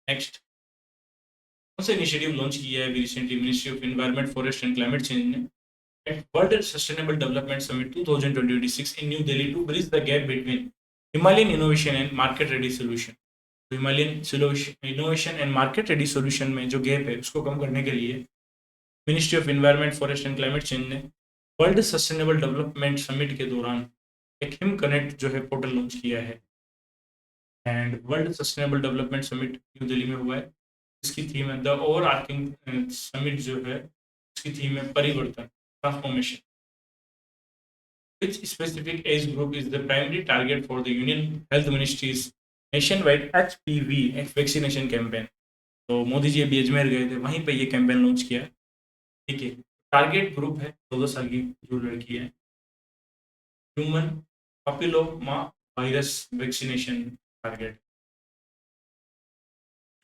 नेक्स्ट, कौन सा इनिशिएटिव लॉन्च किया है अभी recently ministry of environment forest and climate change ने? World sustainable development summit 2026 in new Delhi to bridge the gap between Himalayan innovation and market ready solution. Himalayan innovation and market ready solution में जो gap है उसको कम करने के लिए ministry of environment forest and climate change ने वर्ल्ड सस्टेनेबल डेवलपमेंट समिट के दौरान एक हिम कनेक्ट जो है पोर्टल लॉन्च किया है, and world sustainable development summit new Delhi में हुआ है। इसकी थीम है द ओवर आर्किंग समिट जो है इसकी थीम है परिवर्तन, transformation. Which specific age group is the primary target for the Union Health Ministry's nationwide HPV vaccination campaign? तो मोदी जी अभी अजमेर गए थे, वहीं पे ये कैंपेन लॉन्च किया। ठीक है, टारगेट ग्रुप है 14 साल की जो लड़की है। Human papilloma virus vaccination target.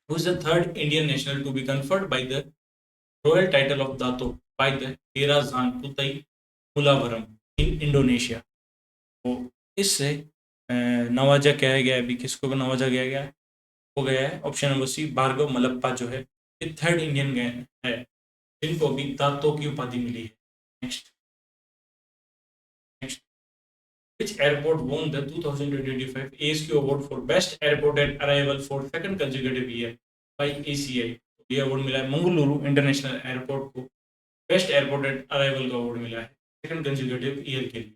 Who is the third Indian national to be conferred by the royal title of Dato by the Herazan Tutai Mulavaram in Indonesia? तो इससे नवाजा किया गया है, अभी किसको नवाजा किया गया है? हो गया है option number C Bhargav Mallappa जो है ये थर्ड इंडियन है जिनको अभी दातो की उपाधि मिली है। Next, which airport won the 2025 ASQ award for best airport at arrival for second consecutive year by ACI? ये अवार्ड मिला है मंगलुरु इंटरनेशनल एयरपोर्ट को, बेस्ट एयरपोर्ट एट अराइवल का अवार्ड मिला है सेकंड कंसेक्यूटिव ईयर के लिए।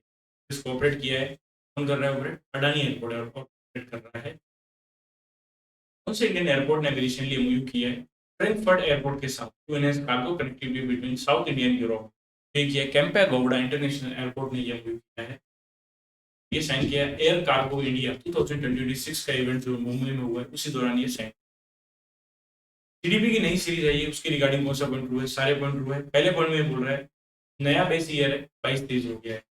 इसको ऑपरेट किया है, कौन कर रहा है ऑपरेट? अडानी एयरपोर्ट ऑपरेट कर रहा है। कौन से इंडियन एयरपोर्ट ने रिसेंटली एमओयू किया है फ्रैंकफर्ट एयरपोर्ट के साथ to enhance cargo connectivity between south India and Europe? ये किया कैंपा गौड़ा इंटरनेशनल एयरपोर्ट ने ये एमओयू किया है। ये साइन किया एयर कार्गो इंडिया 2026 का इवेंट जो मुंबई में हुआ है उसी दौरान ये साइन। जीडीपी की नई सीरीज आई है उसके रिगार्डिंग कौन सा पॉइंट ट्रू है? सारे पॉइंट ट्रू है। पहले पॉइंट में बोल रहा है नया बेस ईयर है 22-23 हो गया है,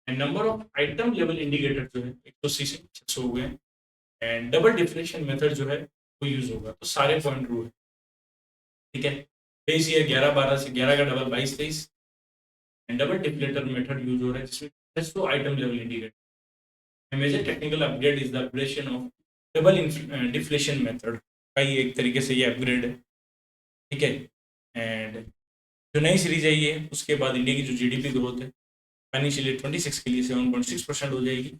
and number of item level indicator जो है 180 से 600 हो गए, एंड डबल डिफिनेशन मेथड जो है वो यूज होगा। तो सारे पॉइंट ट्रू है। ठीक है, बेस ईयर 11-12 से 11 का double 22-23, and double deflator method use हो रहा है जिसमें 600 item level indicator. A major technical upgrade is the upgradation of double deflation method का ही एक तरीके से ये अपग्रेड है। ठीक है, एंड जो नई सीरीज है ये, उसके बाद इंडिया की जो जीडीपी ग्रोथ है फाइनेंशियल ईयर 26 के लिए 7.6% हो जाएगी।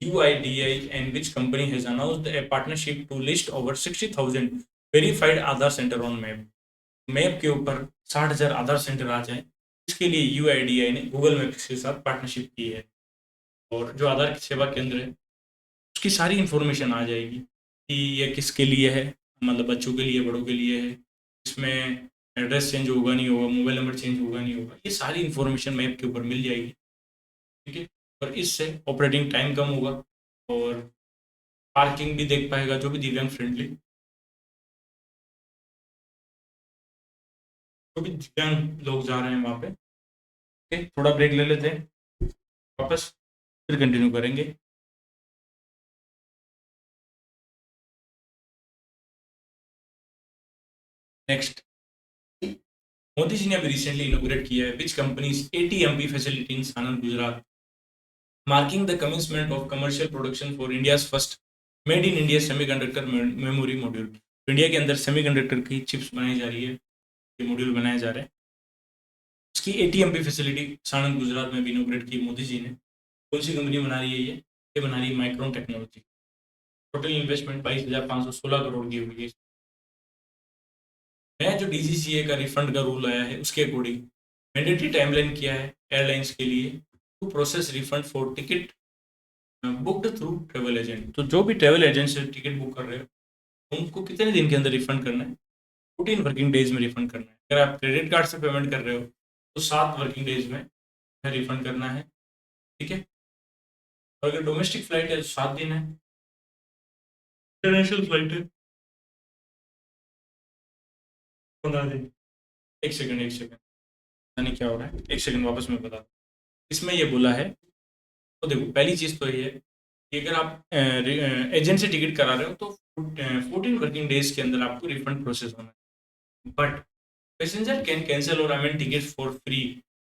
UIDAI and which company has announced a partnership to list over 60,000 verified Aadhaar centre on map. Map के ऊपर 60,000 आधार सेंटर आ जाए, इसके लिए UIDAI ने गूगल मैप्स के साथ पार्टनरशिप की है। और जो आधार सेवा केंद्र है उसकी सारी इन्फॉर्मेशन आ जाएगी कि ये किसके लिए है, मतलब बच्चों के लिए, बड़ों के लिए है, इसमें एड्रेस चेंज होगा नहीं होगा, मोबाइल नंबर चेंज होगा नहीं होगा, ये सारी इन्फॉर्मेशन मैप के ऊपर मिल जाएगी। ठीक है। और इससे ऑपरेटिंग टाइम कम होगा और पार्किंग भी देख पाएगा जो भी दिव्यांग फ्रेंडली, जो भी दिव्यांग लोग जा रहे हैं वहाँ पे। ओके, थोड़ा ब्रेक ले लेते हैं, वापस फिर कंटिन्यू करेंगे। नेक्स्ट, मोदी जी ने अभी रिसेंटली इनोग्रेट किया है विच companies ATMP facility in Sanand Gujarat, marking the commencement of commercial production for India's first made in India semiconductor memory module। India के अंदर सेमीकंडक्टर की चिप्स बनाई जा रही है, ये मॉड्यूल बनाए जा रहे हैं। उसकी ATMP फैसिलिटी सानंद गुजरात में भी इनोग्रेट की मोदी जी ने। कौन सी कंपनी बना रही है ये बना रही है micron technology. Total investment 22,516 crore की हुई है। नया जो DGCA का रिफंड का रूल आया है उसके अकॉर्डिंग मैंडेटरी टाइमलाइन किया है एयरलाइंस के लिए to process refund for ticket booked through travel agent. तो जो भी ट्रेवल एजेंट से टिकट बुक कर रहे हो उनको कितने दिन के अंदर रिफंड करना है? 14 वर्किंग डेज में रिफंड करना है। अगर आप क्रेडिट कार्ड से पेमेंट कर रहे हो तो 7 वर्किंग डेज में रिफंड करना है। ठीक है। और अगर डोमेस्टिक फ्लाइट है तो 7 दिन है। इंटरनेशनल फ्लाइट है 15 दिन। एक सेकंड पता नहीं क्या हो रहा है, एक सेकंड वापस मैं बता। इसमें ये बोला है, तो देखो पहली चीज़ तो ये है कि अगर आप एजेंट से टिकट करा रहे हो तो 14 वर्किंग डेज के अंदर आपको रिफंड प्रोसेस होना है। बट पैसेंजर कैन कैंसिल और amend ticket for free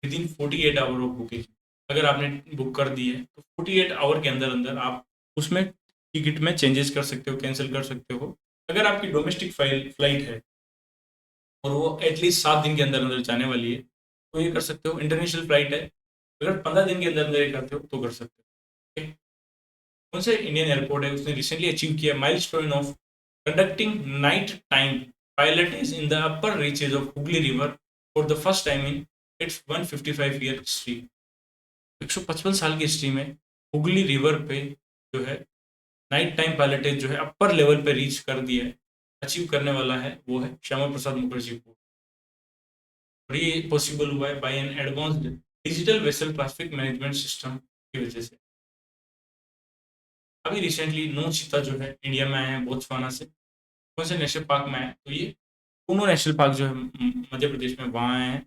with in 48 hour of booking. अगर आपने बुक कर दी है तो 48 आवर के अंदर अंदर आप उसमें टिकट में चेंजेस कर सकते हो, कैंसिल कर सकते हो। अगर आपकी डोमेस्टिक फ्लाइट है और वो एटलीस्ट 7 दिन के अंदर अंदर जाने वाली है तो ये कर सकते हो। इंटरनेशनल फ्लाइट है, अगर 15 दिन के अंदर अंदर ये करते हो तो कर सकते हो। ठीक है। कौन से इंडियन एयरपोर्ट है उसने रिसेंटली अचीव किया milestone of conducting night time pilotage in the upper reaches of Hooghly River for the first time in its 155-year history। 155 साल की हिस्ट्री में हुगली रिवर पे जो है नाइट टाइम पायलटेज जो है अपर लेवल पे रीच कर दिया है, अचीव करने वाला है वो है श्यामा प्रसाद मुखर्जी को। और ये पॉसिबल हुआ है by an advanced digital vessel traffic management system की वजह से। अभी रिसेंटली 9 चीता जो है इंडिया में आए हैं बोत्सवाना से। कौन से नेशनल पार्क में आए? तो ये कूनो नेशनल पार्क जो है मध्य प्रदेश में, वहाँ आए हैं।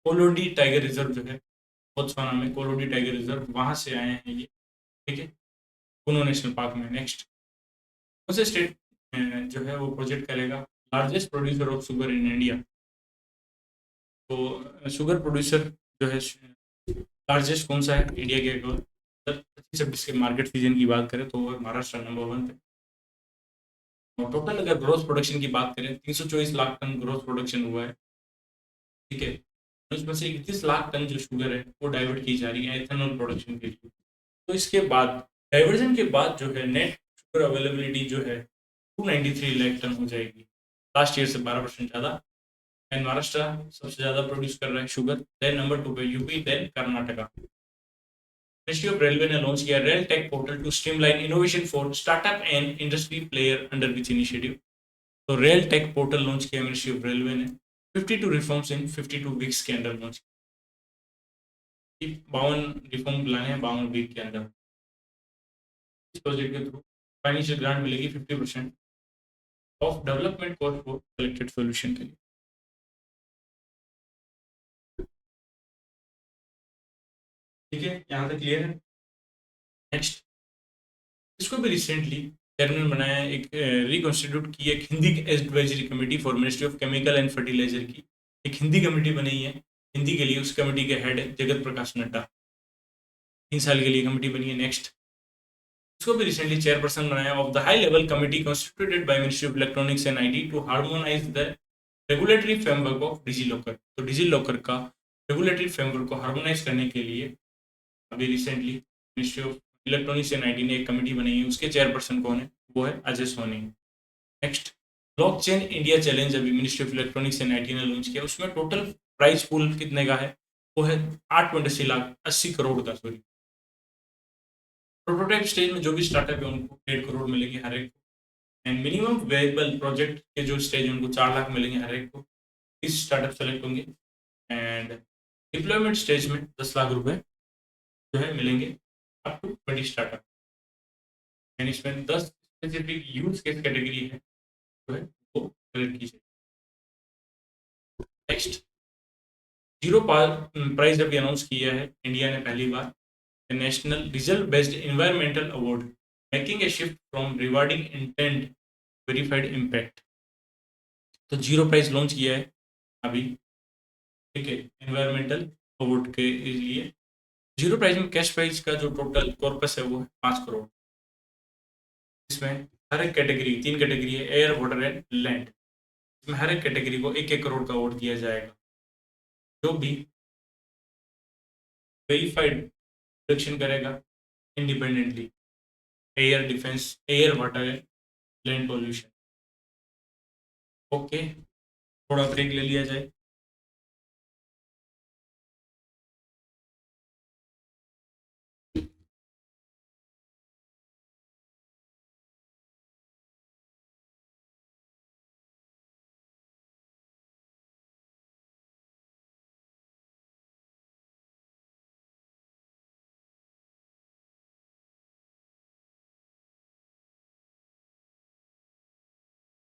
कोलोडी टाइगर रिजर्व जो है बोत्सवाना में, कोलोडी टाइगर रिजर्व वहाँ से आए हैं ये। ठीक है। कूनो नेशनल पार्क में। नेक्स्ट, कौन से स्टेट जो है वो प्रोजेक्ट करेगा largest producer of sugar in India? तो शुगर प्रोड्यूसर जो है लार्जेस्ट कौन सा है इंडिया के अगर 25-26 के मार्केट सीजन की बात करें तो वो है महाराष्ट्र नंबर 1 पे। और टोटल अगर ग्रोथ प्रोडक्शन की बात करें 324 लाख टन ग्रोथ प्रोडक्शन हुआ है। ठीक है। उसमें से 31 लाख टन जो शुगर है वो डाइवर्ट की जा रही है एथेनॉल प्रोडक्शन के लिए। तो इसके बाद डाइवर्जन के बाद जो है नेट शुगर अवेलेबिलिटी जो है 293 लाख टन हो जाएगी, लास्ट ईयर से 12% ज़्यादा। एंड महाराष्ट्र सबसे ज़्यादा प्रोड्यूस कर रहा है शुगर, देन नंबर 2 पे UP, then Karnataka. Ministry of railway ने लॉन्च किया rail tech portal to streamline innovation for startup and industry player under which initiative. तो रेल टेक पोर्टल लॉन्च किया मिनिस्ट्री ऑफ रेलवे ने 52 reforms in 52 weeks के अंदर launch किया। 52 reform लाने हैं 52 वीक के अंदर। इस प्रोजेक्ट के थ्रू फाइनेंशियल ग्रांट मिलेगी 50% of development cost for collected solution के लिए। ठीक है, यहाँ तक क्लियर है। नेक्स्ट, इसको भी रिसेंटली चेयरमैन बनाया है, एक रिकॉन्स्टिट्यूट की एक Hindi advisory committee for ministry of chemical and fertiliser की एक हिंदी कमेटी बनी है हिंदी के लिए। उस कमेटी के हेड है जगत प्रकाश नड्डा। 3 साल के लिए कमेटी बनी है। नेक्स्ट, उसको भी रिसेंटली चेयरपर्सन बनाया of the high level committee constituted by ministry of electronics and IT to harmonise the regulatory framework of DigiLocker. तो डिजी लॉकर का रेगुलेटरी फ्रेमवर्क को हार्मोनाइज करने के लिए अभी recently ministry of electronics and IT ने एक कमेटी बनाई है, उसके चेयरपर्सन कौन है, वो है Ajay Soni. Next, blockchain India challenge अभी ministry of electronics and IT ने लॉन्च किया, उसमें टोटल प्राइस पूल कितने का है, वो है 8.80 लाख का, सॉरी। प्रोटोटाइप स्टेज में जो भी स्टार्टअप है उनको 1.5 करोड़ मिलेंगे हर एक को, एंड मिनिमम वेरिएबल प्रोजेक्ट के जो स्टेज है उनको 4 लाख मिलेंगे हर एक को, इस स्टार्टअप सेलेक्ट होंगे। एंड डिप्लॉयमेंट स्टेज में 10 लाख रुपए जो है मिलेंगे अप टू 20 स्टार्टअप, एंड इसमें 10 स्पेसिफिक यूज केस कैटेगरी है जो है वो सेलेक्ट की जाए। नेक्स्ट, जीरो प्राइस अभी अनाउंस किया है इंडिया ने पहली बार, national result based environmental award, making a shift from rewarding intent verified impact. तो जीरो प्राइस लॉन्च किया है अभी, ठीक है, एनवायरमेंटल अवार्ड के लिए। जीरो प्राइस में कैश प्राइस का जो टोटल कॉर्पस है वो है 5 करोड़। इसमें हर एक कैटेगरी, 3 कैटेगरी है, एयर वाटर एंड लैंड, इसमें हर एक कैटेगरी को 1-1 करोड़ का अवार्ड दिया जाएगा। जो भी वेरीफाइड प्रोडक्शन करेगा independently, air defence, air water and land pollution. Okay, थोड़ा ब्रेक ले लिया जाए।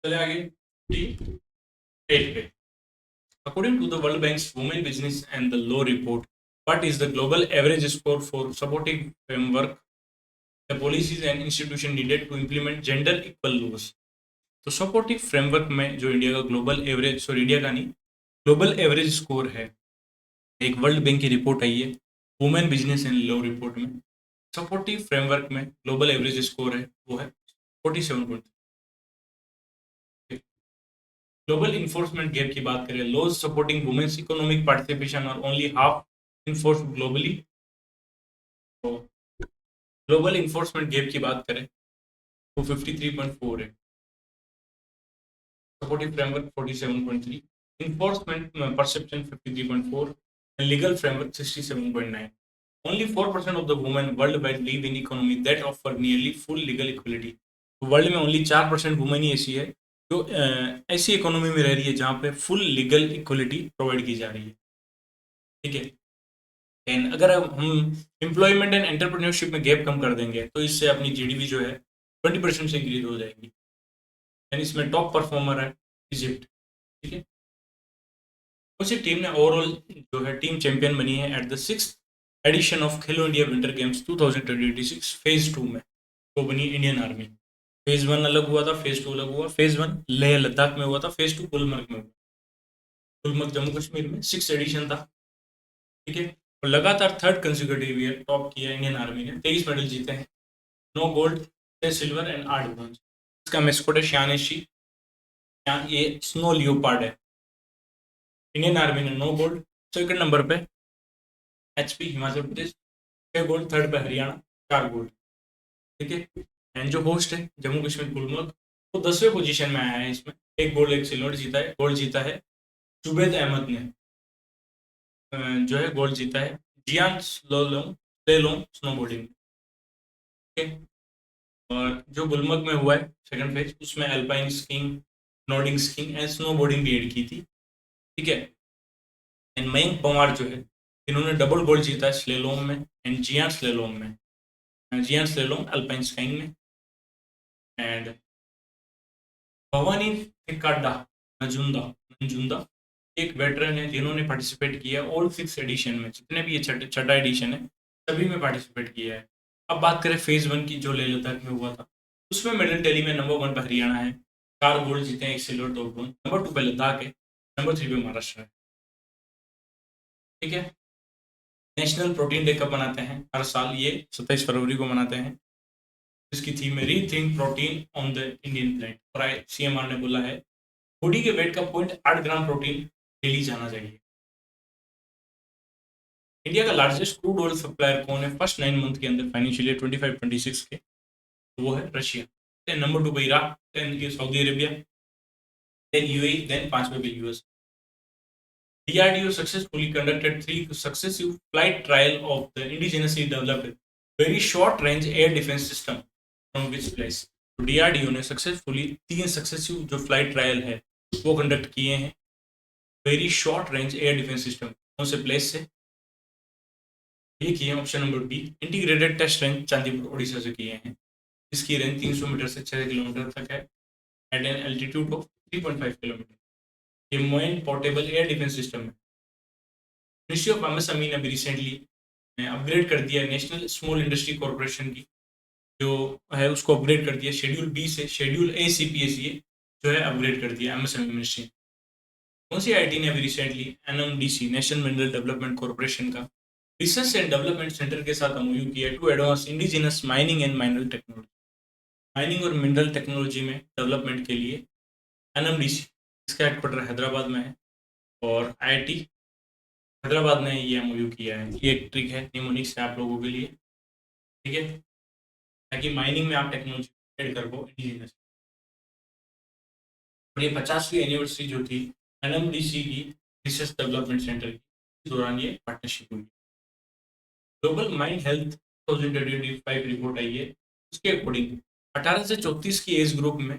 चले आगे T8 पे। According to the World Bank's Women Business and the Law report, what is the global average score for supporting framework, the policies and institution needed to implement gender equal laws? तो supportive framework में जो India का global average, sorry India का नहीं, global average score है, एक world bank की report आई है women business and law report में, सपोर्टिव फ्रेमवर्क में ग्लोबल एवरेज स्कोर है वो है 47। ग्लोबल इन्फोर्समेंट गैप की बात करें, laws supporting women's economic participation और ओनली हाफ इन्फोर्स ग्लोबली। तो ग्लोबल इन्फोर्समेंट गैप की बात करें वो 53.4 है, supportive framework 47.3, enforcement perception 53.4 and legal framework 67.9. Only 4% of the women worldwide live in economy that offer nearly full legal equality. World में only 4% women ही ऐसी है जो ऐसी इकोनॉमी में रह रही है जहाँ पे फुल लीगल इक्वलिटी प्रोवाइड की जा रही है, ठीक है। एंड अगर हम एम्प्लॉयमेंट एंड एंटरप्रेन्योरशिप में गैप कम कर देंगे तो इससे अपनी जीडीपी जो है 20% से इंक्रीज हो जाएगी। एंड इसमें टॉप परफॉर्मर है इजिप्ट, ठीक है। उसी टीम ने ओवरऑल जो है टीम चैंपियन बनी है at the 6th edition of Khelo India winter games 2026 phase 2 में, तो बनी इंडियन आर्मी। फेज 1 अलग हुआ था, फेज 2 अलग हुआ। फेज 1 लेह लद्दाख में हुआ था, फेज 2 गुलमर्ग में हुआ। गुलमर्ग जम्मू कश्मीर में 6 एडिशन था, ठीक है। और लगातार थर्ड कंसेक्यूटिव ईयर टॉप किया इंडियन आर्मी ने, 23 मेडल जीते हैं, 9 गोल्ड, 6 सिल्वर एंड 8 ब्रॉन्ज। इसका मेस्कोट है श्यानेशी, ये स्नो लियोपार्ड है। इंडियन आर्मी ने 9 गोल्ड, सेकंड नंबर पे HP Himachal Pradesh, 6 gold, third पे हरियाणा 4 गोल्ड, ठीक है। एंड जो होस्ट है जम्मू कश्मीर गुलमर्ग, वो 10वें पोजीशन में आया है, इसमें 1 गोल्ड 1 सिल्वर जीता है। गोल्ड जीता है जुबैद अहमद ने, जो है गोल्ड जीता है जियान स्लेलोम स्नोबोर्डिंग, ठीक है। और जो गुलमर्ग में हुआ है सेकंड फेज, उसमें alpine skiing, Nordic skiing and snowboarding भी ऐड की थी, ठीक है। एंड मयंक पवार जो है, इन्होंने डबल गोल्ड जीता है स्लेलोम में एंड जियान स्लेलोम में, जियान स्लेलोम अल्पाइन स्कीइंग में। एंड भवानी थिकाडा नजुंदा नंजुंदा एक वेटरन है जिन्होंने पार्टिसिपेट किया ऑल 6 एडिशन में, जितने भी ये छठा एडिशन है सभी में पार्टिसिपेट किया है। अब बात करें फेज 1 की जो लेह लद्दाख में हुआ था, उसमें मेडल टैली में नंबर 1 पे हरियाणा है, 4 गोल्ड जीते हैं, 1 सिल्वर 2 ब्रॉन्ज। नंबर 2 पे लद्दाख है, नंबर 3 पे महाराष्ट्र है, ठीक है। नेशनल प्रोटीन डे कब मनाते हैं? हर साल ये 27 फरवरी को मनाते हैं। जिसकी थीम है rethink protein on the Indian plate. और सीएमआर ने बोला है बॉडी के वेट का 0.8 ग्राम प्रोटीन डेली जाना चाहिए। इंडिया का लार्जेस्ट क्रूड ऑयल सप्लायर कौन है फर्स्ट 9 मंथ के अंदर फाइनेंशियल ईयर 25-26 के? तो वो है रशिया। देन नंबर 2 पे इराक, देन ये Saudi Arabia, then UAE, then 5वें पे US. DRDO successfully conducted 3 successive flight trial of the indigenously developed very short range air defense system from which place? तो DRDO ने successfully 3 successive जो flight trial है वो conduct किए हैं very short range air defence system. कौन से place से ये किए हैं? Option number B integrated test range Chandipur Orissa से किए हैं। इसकी रेंज 300 मीटर से 6 किलोमीटर तक है at an altitude of 3.5 kilometre. ये man portable air defence system है। मिनिस्ट्री ऑफ एमएसएमई ने अभी रिसेंटली अपग्रेड कर दिया नेशनल स्मॉल इंडस्ट्री कॉर्पोरेशन की जो है उसको अपग्रेड कर दिया शेड्यूल बी से शेड्यूल ए CPSE जो है अपग्रेड कर दिया एमएसएमई मिनिस्ट्री। कौन सी आईटी ने अभी recently NMDC national mineral development corporation का रिसर्च एंड डेवलपमेंट सेंटर के साथ MOU किया to advance indigenous mining and mineral technology. Mining और मिनरल टेक्नोलॉजी में डेवलपमेंट के लिए NMDC इसका हेडक्वार्टर हैदराबाद में है और IIT हैदराबाद ने ये MOU किया है। ये एक ट्रिक है निमोनिक्स से आप लोगों के लिए, ठीक है, ताकि माइनिंग में आप टेक्नोलॉजी ऐड कर पाओ इंडिजिनस। और ये 50वीं एनिवर्सरी जो थी NMDC की रिसर्च डेवलपमेंट सेंटर की, इस दौरान ये पार्टनरशिप हुई। ग्लोबल माइंड हेल्थ 2025 रिपोर्ट आई है, उसके अकॉर्डिंग 18 से 34 की एज ग्रुप में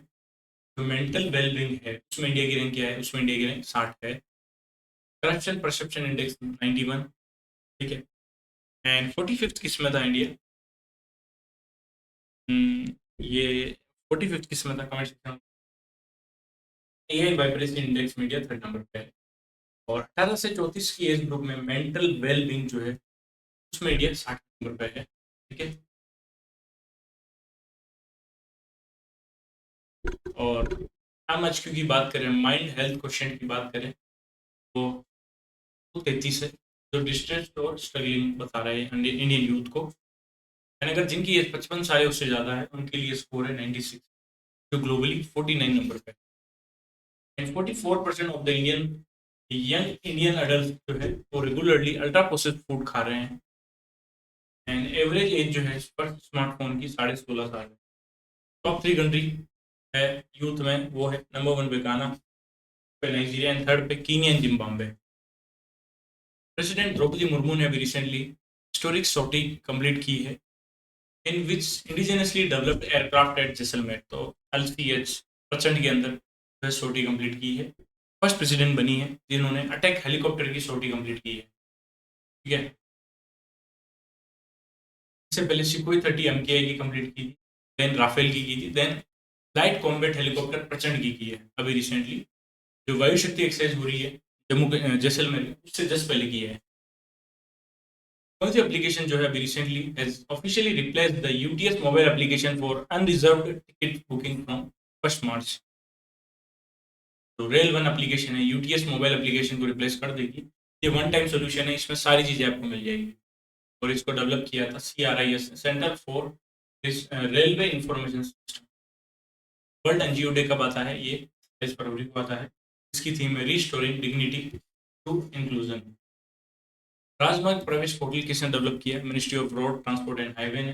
जो मेंटल वेलबींग है उसमें इंडिया की रैंक क्या है? उसमें इंडिया की रैंक 60 है। करप्शन परसेप्शन इंडेक्स 91, ठीक है। एंड 45th किस में था इंडिया? ये 45th किस में था? Comment section. AI vibration index में इंडिया 3rd नंबर पे है। और 18 से 34 की एज ग्रुप में मेंटल वेलबींग जो है उसमें इंडिया 60 नंबर पे है, ठीक है। और हम आज की बात करें माइंड हेल्थ क्वेश्चन की बात करें तो 33 है जो डिस्ट्रेस और स्ट्रगलिंग बता रहे हैं इंडियन यूथ को। एंड अगर जिनकी एज 55 साल उससे ज़्यादा है उनके लिए स्कोर है 96 जो ग्लोबली 49 नंबर पे। And 44% of the young Indian adult जो है वो रेगुलरली अल्ट्रा प्रोसेस्ड फूड खा रहे हैं। एंड एवरेज एज जो है इस पर स्मार्टफोन की 16.5 साल है। टॉप 3 कंट्री है यूथ में, वो है नंबर 1 पे गाना, पे नाइजीरिया एंड 3rd पे Kenya and Zimbabwe. President Droupadi Murmu ने अभी रिसेंटली हिस्टोरिक सॉर्टी कंप्लीट की है in which indigenously developed aircraft at Jaisalmer. तो LCH प्रचंड के अंदर वह सॉर्टी कंप्लीट की है। फर्स्ट प्रेसिडेंट बनी है जिन्होंने अटैक हेलीकॉप्टर की सॉर्टी कंप्लीट की है, ठीक है। इससे पहले सुखोई 30 MKI की कंप्लीट की थी, देन राफेल की थी, देन लाइट कॉम्बैट हेलीकॉप्टर प्रचंड की है अभी रिसेंटली। जो वायु शक्ति एक्सरसाइज हो रही है जैसलमेर में उससे जस्ट पहले की है। कौन सी एप्लीकेशन जो है अभी recently has officially replaced the UTS mobile application for unreserved ticket booking from 1 मार्च? तो रेल वन एप्लीकेशन है UTS मोबाइल एप्लीकेशन को रिप्लेस कर देगी। ये वन टाइम सोल्यूशन है, इसमें सारी चीज़ें आपको मिल जाएगी। और इसको डेवलप किया था CRIS centre for railway information system. World NGO day कब आता है? ये 22 फरवरी को आता है। इसकी थीम है रिस्टोरिंग डिग्निटी टू इंक्लूजन। राजमार्ग प्रवेश पोर्टल किसने डेवलप किया? Ministry of road transport and highway ने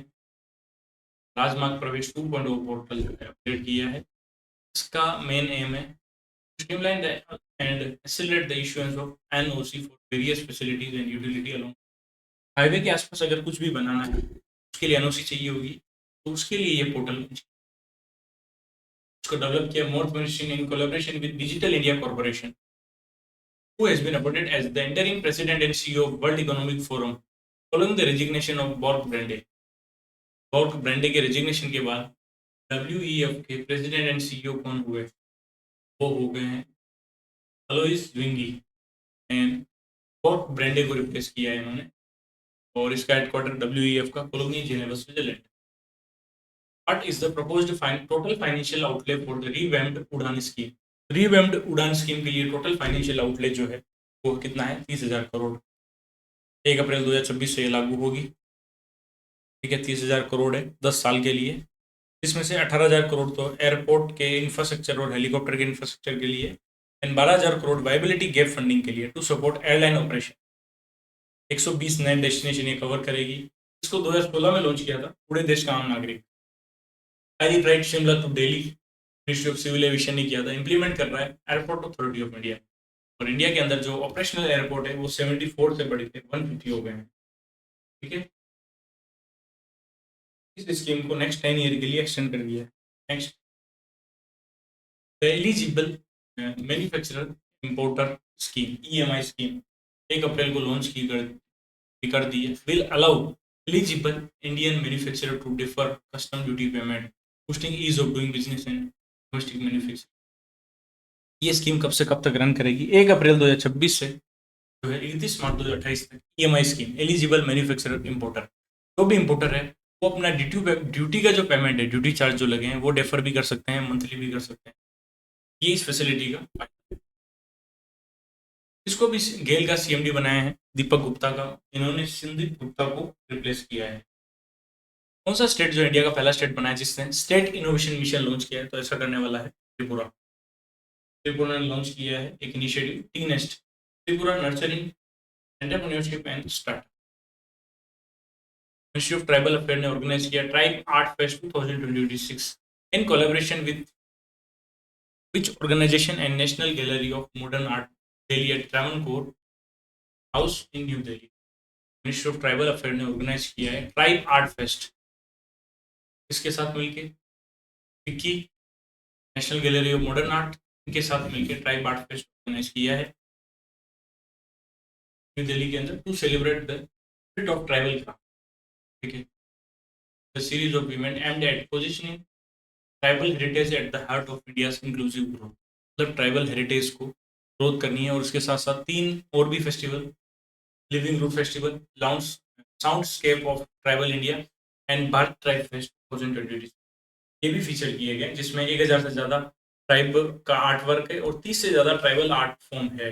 राजमार्ग प्रवेश 2.0 पोर्टल अपडेट किया है। इसका मेन एम है streamline and accelerate the issuance of NOC for various facilities and utility along highway के आसपास अगर कुछ भी बनाना है उसके लिए NOC चाहिए होगी, तो उसके लिए ये पोर्टल इसको डेवलप किया मोर्थ ministry in collaboration with digital India corporation who has been appointed as the interim president and CEO of World Economic Forum following the resignation of Borg Brande। Borg Brende के resignation के बाद WEF के president and CEO कौन हुए? वो हो गए हैं अलोइस ज्विंगी। एंड बॉर्ग ब्रांडे को रिप्लेस किया है इन्होंने और इसका हेडक्वार्टर WEF का colony Geneva Switzerland. What is the proposed total financial outlay for the revamped उड़ान स्कीम? रिवैम्प्ड उड़ान स्कीम के लिए टोटल फाइनेंशियल आउटले जो है वो कितना है? 30,000 करोड़। 1 अप्रैल 2026 से ये लागू होगी, ठीक है। 30,000 करोड़ है 10 साल के लिए। इसमें से 18,000 करोड़ तो एयरपोर्ट के इंफ्रास्ट्रक्चर और हेलीकॉप्टर के इंफ्रास्ट्रक्चर के लिए and 12,000 crore viability gap funding के लिए टू सपोर्ट एयरलाइन ऑपरेशन। 120 नए डेस्टिनेशन ये कवर करेगी। इसको 2016 में लॉन्च किया था पूरे देश का आम नागरिक। Highly pride Shimla to Delhi ministry of civil aviation ने किया था। इंप्लीमेंट कर रहा है एयरपोर्ट अथॉरिटी ऑफ इंडिया। और इंडिया के अंदर जो ऑपरेशनल एयरपोर्ट है वो 74 से बढ़े थे 150 हो गए हैं। ठीक है, इस स्कीम को नेक्स्ट 10 ईयर के लिए एक्सटेंड कर दिया है। Next, the eligible manufacturer importer scheme EMI scheme 1 April को लॉन्च कर दी है। Will allow eligible Indian manufacturer to defer custom duty payment, boosting ease of doing business and domestic manufacturing. ये स्कीम कब से कब तक रन करेगी? 1 अप्रैल 2026 से जो है 31 मार्च 2028 तक EMI scheme. Eligible manufacturer importer, जो भी इंपोर्टर है वो अपना ड्यूटी का जो पेमेंट है, ड्यूटी चार्ज जो लगे हैं वो डेफर भी कर सकते हैं, मंथली भी कर सकते हैं। ये इस फैसिलिटी का फायदा है। इसको भी गेल का सीएमडी बनाया है दीपक गुप्ता का। इन्होंने संदीप गुप्ता को रिप्लेस किया है। कौन सा स्टेट जो इंडिया का पहला स्टेट बना है जिसने स्टेट इनोवेशन मिशन लॉन्च किया है? तो ऐसा करने वाला है त्रिपुरा। त्रिपुरा ने लॉन्च किया है एक initiative T nest, Tripura nurturing entrepreneurship and startup. Ministry of tribal affair ने ऑर्गेनाइज किया tribe art fest 2026 in collaboration with which organisation and national gallery of modern art Delhi at Travancore house in new Delhi. Ministry of tribal affair ने organise किया है tribe art fest. इसके साथ मिलकर विक्की national gallery of modern art इनके साथ मिलकर ट्राइब आर्ट फेस्ट ऑर्गेनाइज किया है न्यू दिल्ली के अंदर to celebrate the spirit of tribal craft. ठीक है, the series of event aimed at positioning tribal heritage at the heart of India's inclusive growth. मतलब ट्राइबल हेरिटेज को ग्रोथ करनी है और उसके साथ साथ 3 और भी festival, living root festival, lounge soundscape of tribal India and Bharat tribe fest 2023 ये भी फीचर किए गए जिसमें 1000 से ज़्यादा ट्राइब का आर्ट वर्क है और 30 से ज़्यादा ट्राइबल आर्ट फॉर्म है।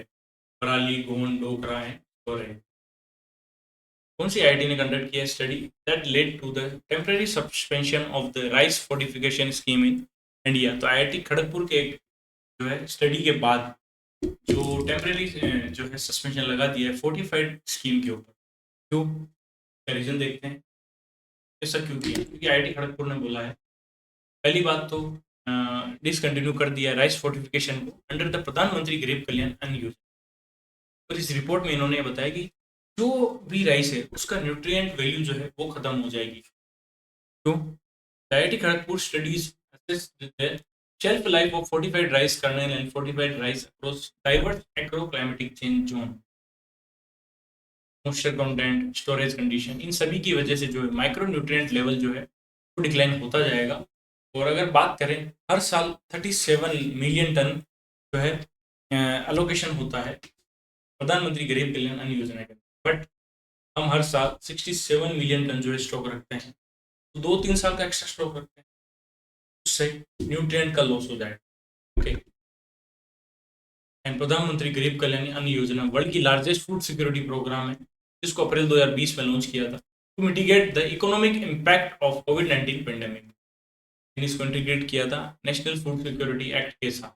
पराली, गोंड, डोगरा है और है। कौन सी आईआईटी ने कंडक्ट किया study that led to the temporary suspension of the rice fortification scheme in India? तो आईआईटी खड़गपुर के एक जो है स्टडी के बाद जो टेम्पररी जो है सस्पेंशन लगा दिया है फोर्टिफाइड स्कीम के ऊपर। क्यों? क्या रीजन देखते हैं ऐसा क्यों किया? क्योंकि आईआईटी खड़गपुर ने बोला है पहली बात तो डिसकंटिन्यू कर दिया राइस फोर्टिफिकेशन को अंडर द प्रधानमंत्री गरीब कल्याण अन्न योजना। और इस रिपोर्ट में इन्होंने बताया कि जो भी राइस है उसका न्यूट्रिएंट वैल्यू जो है वो खत्म हो जाएगी। क्यों? IIT Kharagpur studies shelf life of fortified rice kernel and fortified rice across diverse agro climatic change zone, moisture content, storage condition, इन सभी की वजह से जो है माइक्रो न्यूट्रिएंट लेवल जो है वो डिक्लाइन होता जाएगा। और अगर बात करें हर साल 37 मिलियन टन जो है अलोकेशन होता है प्रधानमंत्री गरीब कल्याण अन्न योजना के, बट हम हर साल 67 मिलियन टन जो है स्टॉक रखते हैं, तो 2-3 साल का एक्स्ट्रा स्टॉक रखते हैं, उससे न्यूट्रिएंट का लॉस हो जाएगा। ओके, एंड प्रधानमंत्री गरीब कल्याण अन्न योजना वर्ल्ड की लार्जेस्ट फूड सिक्योरिटी प्रोग्राम है जिसको अप्रैल 2020 में लॉन्च किया था to mitigate the economic impact of कोविड-19 पेंडेमिक। इसको इंटीग्रेट किया था नेशनल फूड सिक्योरिटी एक्ट के साथ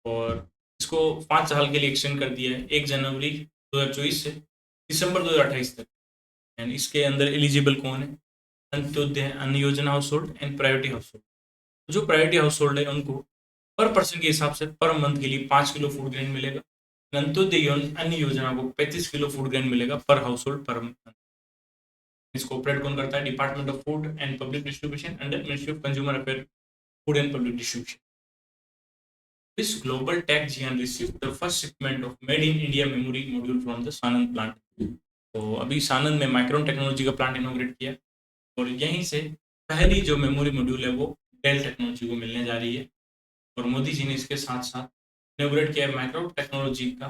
और इसको 5 साल के लिए एक्सटेंड कर दिया है 1 जनवरी 2024 से दिसंबर 2028 तक। एंड इसके अंदर एलिजिबल कौन है? अंत्योदय अन्न योजना house hold and priority house hold. जो प्रायोरिटी हाउस होल्ड है उनको पर पर्सन के हिसाब से पर मंथ के लिए 5 किलो फूड ग्रेन मिलेगा। अंत्योदय अन्न योजना को 35 किलो फूड ग्रेन मिलेगा पर हाउस होल्ड पर मंथ। इसको ऑपरेट कौन करता है? Department of food and public distribution under ministry of consumer affair, food and public distribution. This global tech giant received the first shipment of made in India memory module from the Sanand plant। तो अभी सानंद में micron technology का plant इनोग्रेट किया और यहीं से पहली जो मेमोरी मॉड्यूल है वो डेल टेक्नोलॉजी को मिलने जा रही है। और मोदी जी ने इसके साथ साथ इनोग्रेट किया माइक्रो टेक्नोलॉजी का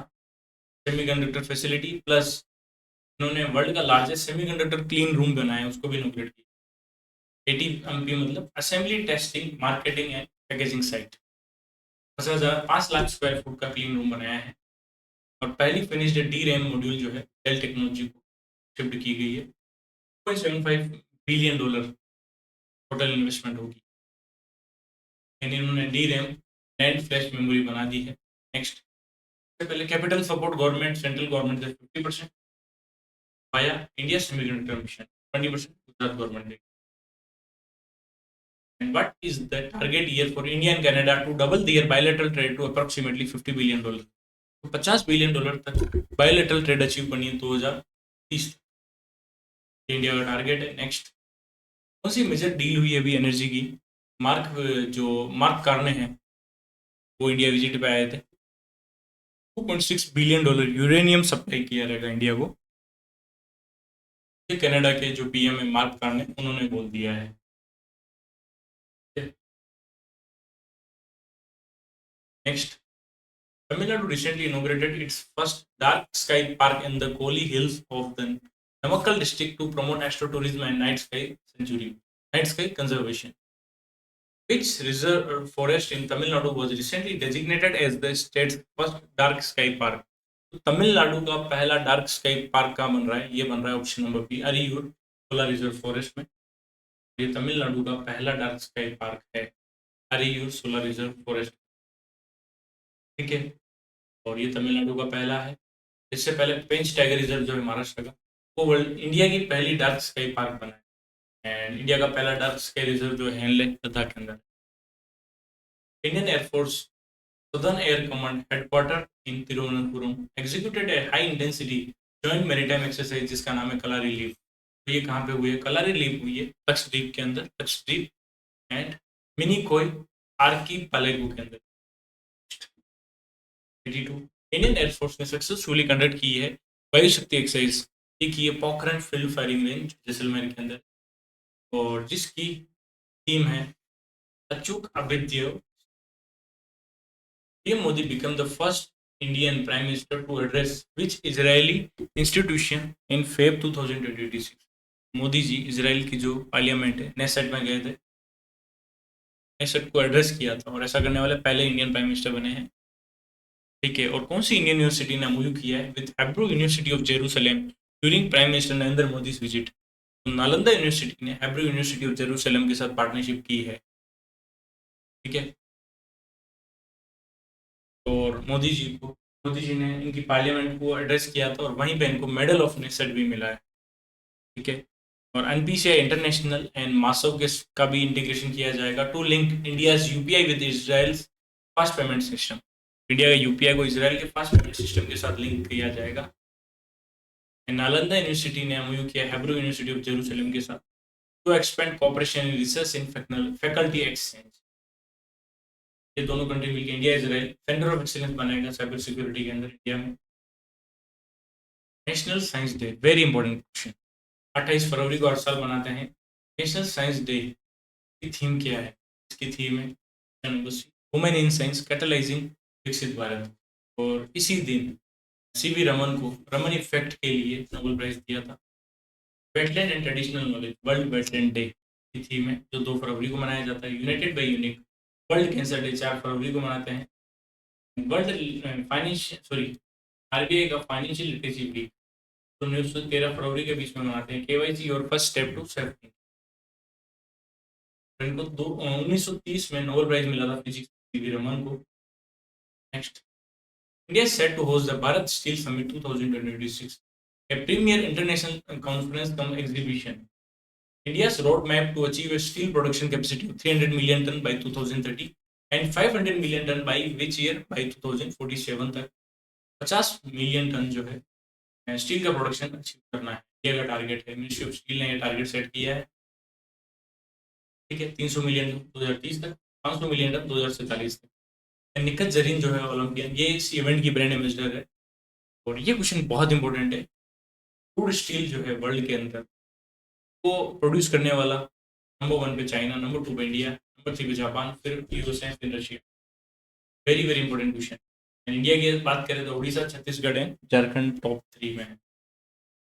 सेमीकंडक्टर फैसिलिटी, प्लस इन्होंने वर्ल्ड का लार्जेस्ट सेमीकंडक्टर क्लीन रूम बनाया है उसको भी इनोग्रेट किया। 80 MP मतलब assembly testing marketing and packaging site. 5 lakh square foot का क्लीन रूम बनाया है और पहली फिनिश्ड डी रैम मॉड्यूल जो है डेल टेक्नोलॉजी को शिफ्ट की गई है। $2.75 बिलियन टोटल इन्वेस्टमेंट होगी। यानी इन्होंने D RAM NAND flash memory बना दी है। नेक्स्ट, सबसे पहले capital support government central government से 50% via India semiconductor mission, 20% Gujarat government ने। And what is the target year for India and Canada to double their bilateral trade to approximately $50 billion? तो $50 billion तक bilateral trade achieve करनी है 2030 India का target है। Next, कौन सी major deal हुई है अभी एनर्जी की? मार्क कार्ने हैं, वो इंडिया विजिट पे आए थे। $2.6 बिलियन यूरेनियम सप्लाई किया रहेगा इंडिया को। ये कनाडा के जो पीएम है मार्क कार्ने, उन्होंने बोल दिया है। Next, Tamil Nadu recently inaugurated its first dark sky park in the Koli Hills of the Namakkal district to promote astrotourism and night sky conservation. Which reserve forest in Tamil Nadu was recently designated as the state's first dark sky park? तो तमिलनाडु का पहला dark sky park कहाँ बन रहा है? ये बन रहा है option number B, Ariyur solar reserve forest में। ये तमिलनाडु का पहला डार्क स्काई पार्क है, अरियूर सोलर रिजर्व फॉरेस्ट। ठीक है, और ये तमिलनाडु का पहला है। इससे पहले पेंच टाइगर रिजर्व जो है महाराष्ट्र का, वो वर्ल्ड इंडिया की पहली डार्क स्काई पार्क बना है। एंड इंडिया का पहला डार्क स्काई रिजर्व जो है हेनले लद्दाख के अंदर। Indian air force southern air command headquarter in Thiruvananthapuram executed A high intensity joint maritime exercise जिसका नाम है कलारी लीव। तो ये कहाँ पे हुई है? कलारी लीव हुई है लक्षद्वीप के अंदर, लक्षद्वीप एंड मिनीकोय आर्की पालेगू के अंदर। 82, इंडियन एयरफोर्स ने सक्सेसफुली कंडक्ट की है वायु शक्ति एक्सरसाइज, ये की है Pokhran field firing range Jaisalmer के अंदर, और जिसकी थीम है अचूक अभेद्य। PM Modi became the first Indian Prime Minister to address which Israeli institution in Feb 2026? Modi ji Israel की जो पार्लियामेंट है नेसेट में गए थे, नेसेट को एड्रेस किया था, और ऐसा करने वाले पहले इंडियन प्राइम मिनिस्टर बने हैं। ठीक है, और कौन सी इंडियन यूनिवर्सिटी ने एमओयू किया है with Hebrew university of Jerusalem during prime minister Narendra Modi visit? तो नालंदा यूनिवर्सिटी ने हेब्रू यूनिवर्सिटी ऑफ जेरूसलम के साथ पार्टनरशिप की है। ठीक है, और मोदी जी ने इनकी पार्लियामेंट को एड्रेस किया था, और वहीं पे इनको मेडल ऑफ नेसेट भी मिला है। ठीक है, और एनपीसीआई इंटरनेशनल एंड मासव के का भी इंटीग्रेशन किया जाएगा to link India's UPI with Israel fast payment system. India का यूपीआई को इजराइल के फास्ट पेमेंट सिस्टम के साथ लिंक किया जाएगा। नालंदा यूनिवर्सिटी ने एमओयू किया हेब्रू यूनिवर्सिटी ऑफ जेरूसलम के साथ to expand cooperation in research in faculty exchange. ये दोनों कंट्री मिलकर India Israel centre of excellence बनाएगा साइबर सिक्योरिटी के अंदर इंडिया में। National science day, very important question. 28 फरवरी को हर साल मनाते हैं। नेशनल साइंस डे की थीम क्या है? इसकी थीम है वुमेन इन साइंस कैटलाइजिंग विकसित भारत, और इसी दिन सीवी रमन को रमन इफेक्ट के लिए नोबेल प्राइज दिया था। Wetland and traditional knowledge, world wetland day की थीम है जो 2 फरवरी को मनाया जाता है। United by unique, world cancer day 4 फरवरी को मनाते हैं। वर्ल्ड फाइनेंशियल आरबीआई का फाइनेंशियल लिटरेसी वीक 19 से 13 फरवरी के बीच में मनाते हैं। केवाईसी और फर्स्ट स्टेप टू सेफ्टी। इनको 1930 में नोबेल प्राइज मिला था फिजिक्स सीवी रमन को। Next, India is set to host the Bharat Steel Summit 2026, a premier international conference cum exhibition. India's roadmap to achieve a steel production capacity of 300 million ton by 2030 and 500 million ton by which year? By 2047 तक 50 million ton जो है steel का production achieve करना है, ये का target है। Ministry of steel ने ये टारगेट सेट किया है। ठीक है, 300 मिलियन 2030 तक, 500 मिलियन टन 2047 तक। निखत जरीन जो है ओलंपियन, ये इस इवेंट की ब्रांड एम्बेसडर है। और ये क्वेश्चन बहुत इंपॉर्टेंट है। क्रूड स्टील जो है वर्ल्ड के अंदर वो प्रोड्यूस करने वाला नंबर 1 पे चाइना, नंबर 2 पे इंडिया, नंबर 3 पे जापान, फिर यूएसए, फिर Russia. Very very important question. India की बात करें तो उड़ीसा, छत्तीसगढ़ है, झारखंड टॉप 3 में है।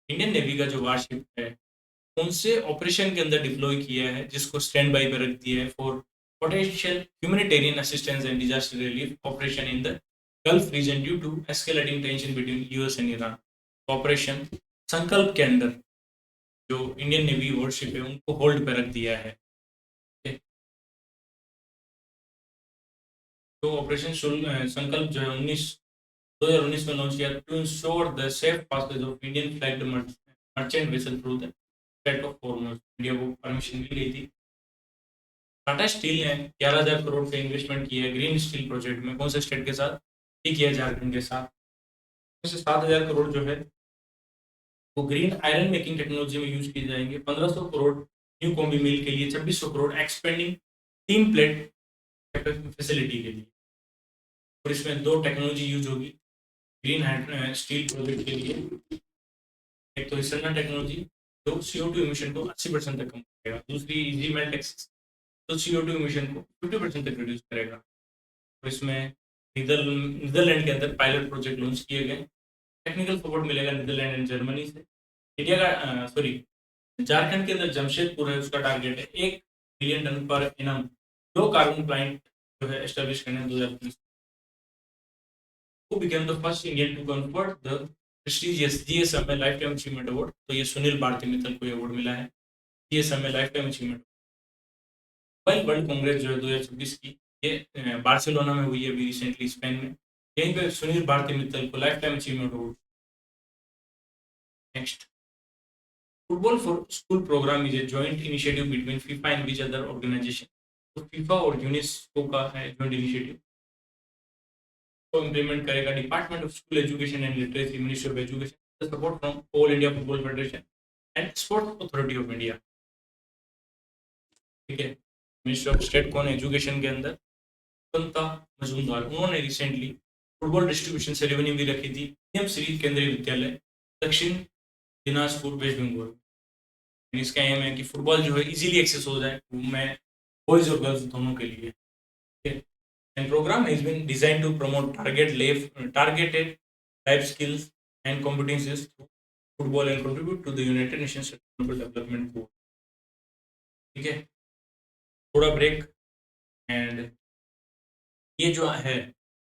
इंडियन नेवी का जो वारशिप है कौन से ऑपरेशन के अंदर डिप्लॉय किया है जिसको स्टैंड बाई पे रख दिया है for potential humanitarian assistance and disaster relief operation in the Gulf region due to escalating tension between US and Iran? Operation संकल्प के अंदर जो इंडियन नेवी वॉरशिप है उनको होल्ड पे रख दिया है। तो ऑपरेशन संकल्प जो है 2019 में लॉन्च किया to ensure the safe passage of Indian flagged merchant vessel through the strait of Hormuz. India को परमिशन मिल गई थी। टाटा स्टील ने 11,000 करोड़ का इन्वेस्टमेंट किया है ग्रीन स्टील प्रोजेक्ट में। कौन से स्टेट के साथ? ठीक किया, झारखंड के साथ। उससे 7,000 करोड़ जो है वो ग्रीन आयरन मेकिंग टेक्नोलॉजी में यूज किए जाएंगे। 1,500 करोड़ न्यू कॉम्बी मिल के लिए, 2,600 करोड़ एक्सपेंडिंग तीन प्लेट फैसिलिटी के लिए। और इसमें दो टेक्नोलॉजी यूज होगी ग्रीन स्टील प्रोजेक्ट के लिए। एक तो हिसरना टेक्नोलॉजी जो CO2 इमिशन को 80% तक कम करेगा। दूसरी इजी मेल्ट एक्सिस जो CO2 इमिशन को 50% तक रिड्यूस करेगा। और इसमें नीदरलैंड के अंदर पायलट प्रोजेक्ट लॉन्च किए गए। टेक्निकल सपोर्ट मिलेगा नीदरलैंड एंड जर्मनी से। इंडिया का सॉरी झारखंड के अंदर जमशेदपुर है, उसका टारगेट है 1 million tonne per annum low carbon plant जो है एस्टेब्लिश करने 2020। Who became the first Indian to convert the prestigious GSMA Lifetime Achievement Award? तो ये सुनील भारती मित्तल को अवार्ड मिला है GSMA Lifetime Achievement। Mobile world congress जो है 2026 की, ये बार्सिलोना में हुई है अभी रिसेंटली, स्पेन में। यहीं पे सुनील भारती मित्तल को life time achievement award. Next, football for school programme is a joint initiative between FIFA and which other organisation. तो फीफा और यूनेस्को का है जॉइंट इनिशिएटिव। को इम्प्लीमेंट करेगा department of school education and literacy, ministry of education, support from all India football federation and sports authority of India. ठीक है। Minister of state कौन है एजुकेशन के अंदर? स्वतंत्रता मजूमदार। उन्होंने रिसेंटली फुटबॉल डिस्ट्रीब्यूशन सेरेमनी भी रखी थी पीएम श्री केंद्रीय विद्यालय दक्षिण दिनाजपुर वेस्ट बंगाल। इसका एम है कि फुटबॉल जो है इजीली एक्सेस हो जाए में बॉयज और गर्ल्स दोनों के लिए। And program has been designed to promote targeted life skills and competencies through football and contribute to the United Nations Sustainable Development Goal। ठीक है, थोड़ा ब्रेक। एंड ये जो है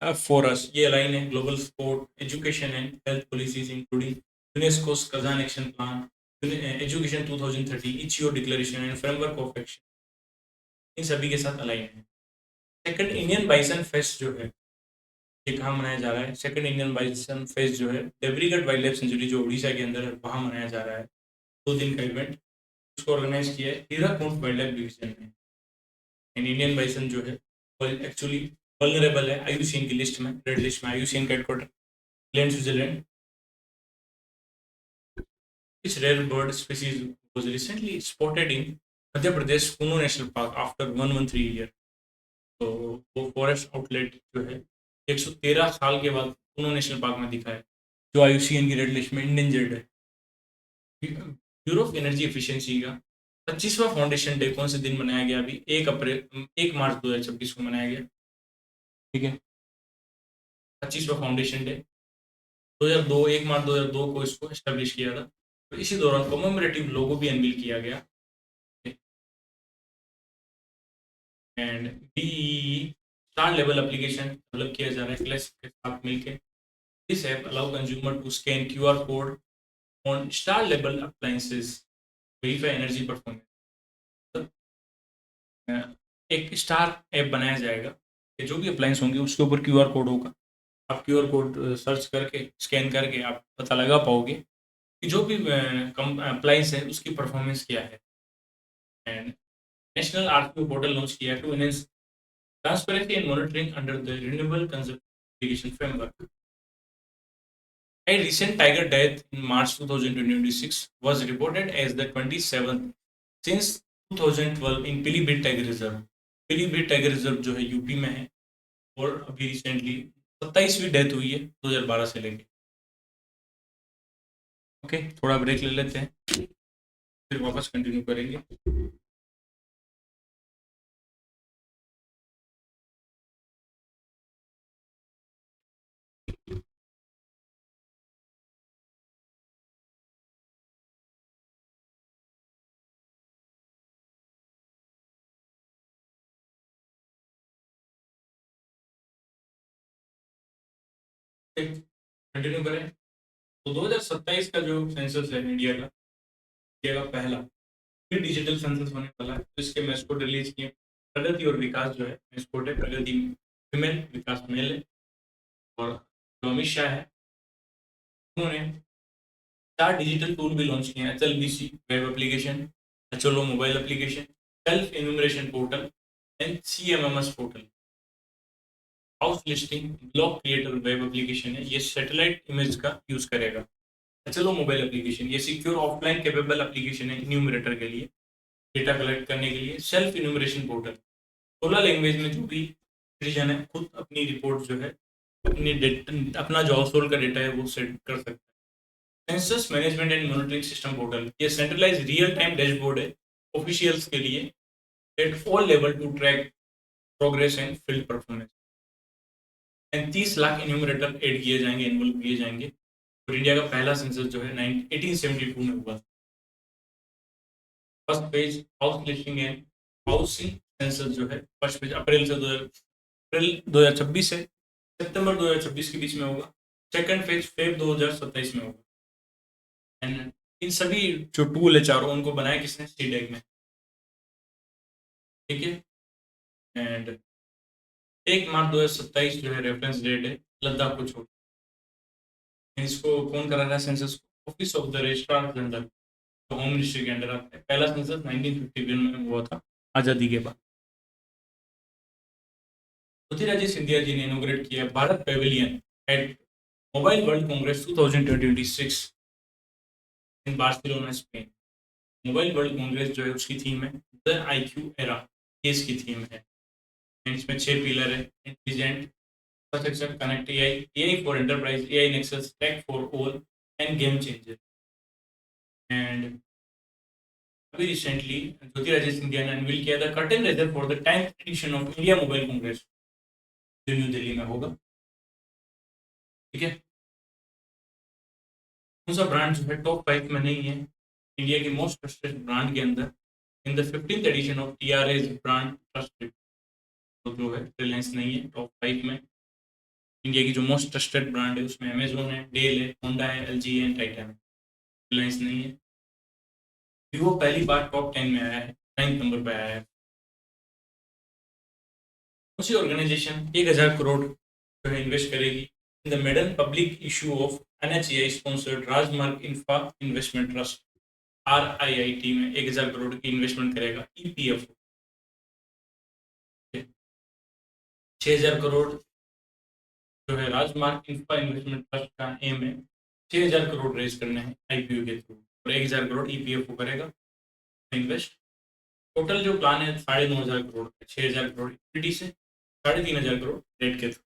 फॉर अस, ये लाइन है global sport education and health policies including UNESCO Kazan action plan, education 2030, इचियो declaration and framework of action, इन सभी के साथ अलाइन है। सेकंड इंडियन बाइसन फेस्ट जो है ये कहाँ मनाया जा रहा है? सेकंड इंडियन बाइसन फेस्ट जो है देवरीगढ़ वाइल्ड लाइफ सेंचुरी जो उड़ीसा के अंदर है वहाँ मनाया जा रहा है। 2 दिन का इवेंट, उसको ऑर्गेनाइज किया है हीराकुंड वाइल्ड लाइफ डिवीजन में। एंड इंडियन बाइसन जो है एक्चुअली वल्नरेबल है IUCN की लिस्ट में, रेड लिस्ट में। IUCN का headquarter England, Switzerland. This rare bird species was recently spotted in Madhya Pradesh Kuno national park after 113 year. तो वो फॉरेस्ट आउटलेट जो है 113 साल के बाद कुनो नेशनल पार्क में दिखा है, जो IUCN की रेड लिस्ट में इंडेंजर्ड है। ब्यूरो ऑफ एनर्जी एफिशिएंसी का 25वां फाउंडेशन डे कौन से दिन मनाया गया? अभी 1 मार्च 2026 को मनाया गया। ठीक है, 25वां फाउंडेशन डे 2002, 1 मार्च 2002 को इसको एस्टेब्लिश किया था। तो इसी दौरान कॉमेमोरेटिव लोगो भी अनवील किया गया। And BEE star level application develop किया जा रहा है क्लास के साथ मिलकर। This app allow consumer to scan QR code on star level appliances, verify energy performance. एक स्टार ऐप बनाया जाएगा कि जो भी अप्लायंस होंगे उसके ऊपर QR कोड होगा। आप QR कोड सर्च करके स्कैन करके आप पता लगा पाओगे कि जो भी अप्लायंस है उसकी परफॉर्मेंस क्या है। And national RPO portal launch किया to enhance transparency and monitoring under the renewable conservation framework. A recent tiger death in March 2026 was reported as the 27th since 2012 in Pilibhit Tiger Reserve। Pilibhit Tiger Reserve जो है UP में है और अभी recently 27वीं death हुई है 2012 से लेके। ओके, थोड़ा ब्रेक ले लेते हैं फिर वापस कंटिन्यू करेंगे। कंटिन्यू करें तो 2027 का जो सेंसस है इंडिया का पहला फिर डिजिटल सेंसस होने वाला है। तो इसके मैस्कोट रिलीज किए, प्रगति और विकास जो है मैस्कोट है प्रगति फीमेल, विकास मेल है। और जो अमित शाह है, उन्होंने 4 डिजिटल टूल भी लॉन्च किए हैं: HLBC web application, HLO mobile application, self enumeration portal and CMMS portal. House listing block creator web application है, ये सैटेलाइट इमेज का यूज करेगा। चलो मोबाइल एप्लीकेशन, ये सिक्योर ऑफलाइन कैपेबल एप्लीकेशन है इन्यूमरेटर के लिए, डेटा कलेक्ट करने के लिए। सेल्फ इन्यूमरेशन पोर्टल, 16 लैंग्वेज में जो भी सिटीजन है खुद अपनी रिपोर्ट जो है, अपनी अपना जो हाउस होल्ड का डेटा है वो सेट कर सकता है। Census management and monitoring system portal, ये सेंट्रलाइज रियल टाइम डैशबोर्ड है ऑफिशियल्स के लिए at all level to track progress and field performance. 35 lakh enumerator add किए जाएंगे, इन्वॉल्व किए जाएंगे। और इंडिया का पहला सेंसस जो है 1872 में हुआ। First page house listing and housing census जो है फर्स्ट पेज अप्रैल 2026 से सितंबर 2026 के बीच में होगा। सेकंड फेज फेब 2027 में होगा। एंड इन सभी जो टूल है चारों, उनको बनाया किसने? सीडेक में। ठीक है। एंड 1 मार्च 2027 जो है रेफरेंस डेट है लद्दाख को छोड़। इसको कौन करा रहा है सेंसस को? Office of the registrar general, तो होम मिनिस्ट्री के अंडर आता है। पहला सेंसस 1951 में हुआ था, आजादी के बाद। ज्योतिरादित्य सिंधिया जी ने इनोग्रेट किया Bharat pavilion at mobile world congress 2026 in Barcelona, Spain. Mobile world congress जो है उसकी थीम है द आईक्यू एरा, ये इसकी थीम है। इसमें 6 पिलर है: intelligent infrastructure, connect AI, AI for enterprise, AI nexus, tech for all and game changer. And अभी रिसेंटली ज्योतिरादित्य सिंधिया ने अनवील किया था curtain raiser for the 10th edition of India mobile congress, जो न्यू दिल्ली में होगा। ठीक है। कौन सा ब्रांड जो है टॉप 5 में नहीं है इंडिया के मोस्ट ट्रस्टेड ब्रांड के अंदर? In the 15th edition of TRS brand trusted, तो जो है रिलायंस नहीं है टॉप 5 में। इंडिया की जो मोस्ट ट्रस्टेड ब्रांड है उसमें अमेजोन है, डेल है, होंडा है, एलजी है, टाइटन है। रिलायंस नहीं है। वीवो पहली बार टॉप 10 में आया है, 9th नंबर पे आया है। उसी ऑर्गेनाइजेशन 1000 करोड़ जो है इन्वेस्ट करेगी in the medal public issue of NHAI sponsored राजमार्ग इंफ्रा इन्वेस्टमेंट ट्रस्ट, आरआईआईटी में 1000 करोड़ की इन्वेस्टमेंट करेगा ईपीएफओ। 6000 करोड़ जो है राजमार्ग इंफ्रा इन्वेस्टमेंट ट्रस्ट का एम है, 6000 करोड़ रेज करने हैं आईपीओ के थ्रू, और 1000 करोड़ ईपीएफओ करेगा इन्वेस्ट। टोटल जो प्लान है 9500 करोड़, 6000 करोड़ इक्विटी से, 3500 करोड़ डेट के through.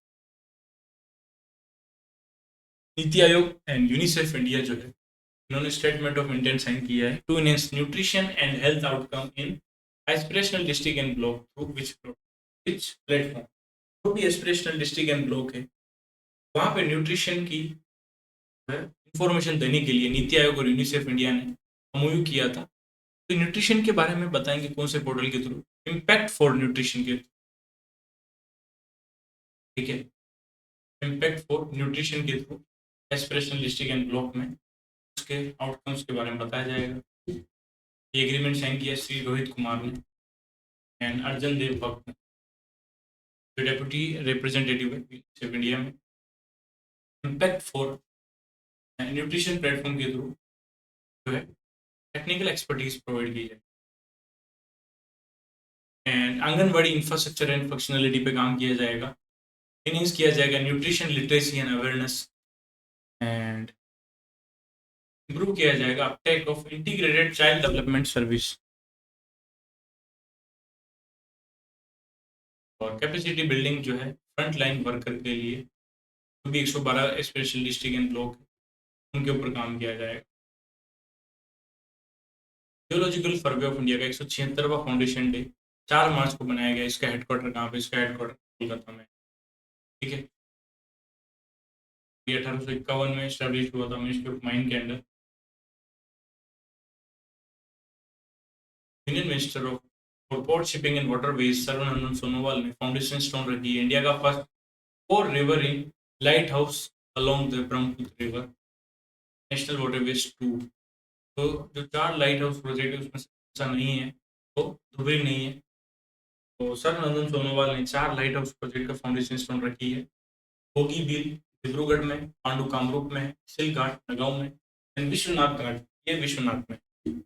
NITI Aayog and UNICEF India जो है, इन्होंने स्टेटमेंट ऑफ इंटेंट साइन किया है to enhance nutrition and health outcome in aspirational district and block through which platform. जो भी एस्पिरेशनल डिस्ट्रिक्ट एंड ब्लॉक है वहाँ पे न्यूट्रिशन की इंफॉर्मेशन देने के लिए नीति आयोग और यूनिसेफ इंडिया ने एमओयू किया था। तो न्यूट्रिशन के बारे में बताएंगे कौन से पोर्टल के थ्रू? इम्पैक्ट फॉर न्यूट्रिशन के। ठीक है। इम्पैक्ट फॉर न्यूट्रिशन के through aspirational district and block में उसके आउटकम्स के बारे में बताया जाएगा। ये एग्रीमेंट साइन किया श्री रोहित कुमार ने एंड अर्जन देव भक्त ने, जो डेप्यूटी रिप्रेजेंटेटिव है यूनिसेफ इंडिया में। इम्पैक्ट फॉर न्यूट्रिशन प्लेटफॉर्म के थ्रू जो है टेक्निकल एक्सपर्टीज प्रोवाइड की जाए and anganwadi infrastructure and functionality पे काम किया जाएगा। इन्हेंस किया जाएगा nutrition literacy and awareness and improve किया जाएगा Uptake of integrated child development service. और कैपेसिटी बिल्डिंग जो है फ्रंट लाइन वर्कर के लिए, जो भी 112 स्पेशल डिस्ट्रिक्ट एंड ब्लॉक उनके ऊपर काम किया जाएगा। जियोलॉजिकल सर्वे ऑफ इंडिया का 176वां फाउंडेशन डे 4 मार्च को मनाया गया। इसका हेडक्वार्टर कहाँ पे? इसका हेडक्वार्टर कोलकाता में। ठीक है। ये 1851 में स्टैब्लिश हुआ था मिनिस्ट्री ऑफ माइन के under. Union minister of for port shipping and waterways Sarbananda Sonowal ने फाउंडेशन स्टोन रखी है इंडिया का first 4 riverine lighthouse along the Brahmaputra river national waterways 2। तो जो 4 लाइट हाउस प्रोजेक्ट है उसमें से नहीं है तो दुबई नहीं है। तो सर्बानंद सोनोवाल ने 4 लाइट हाउस प्रोजेक्ट का फाउंडेशन स्टोन रखी है। बोगीबील डिब्रूगढ़ में, पांडु कामरूप में, सिलघाट नगांव में एंड विश्वनाथ घाट ये विश्वनाथ में।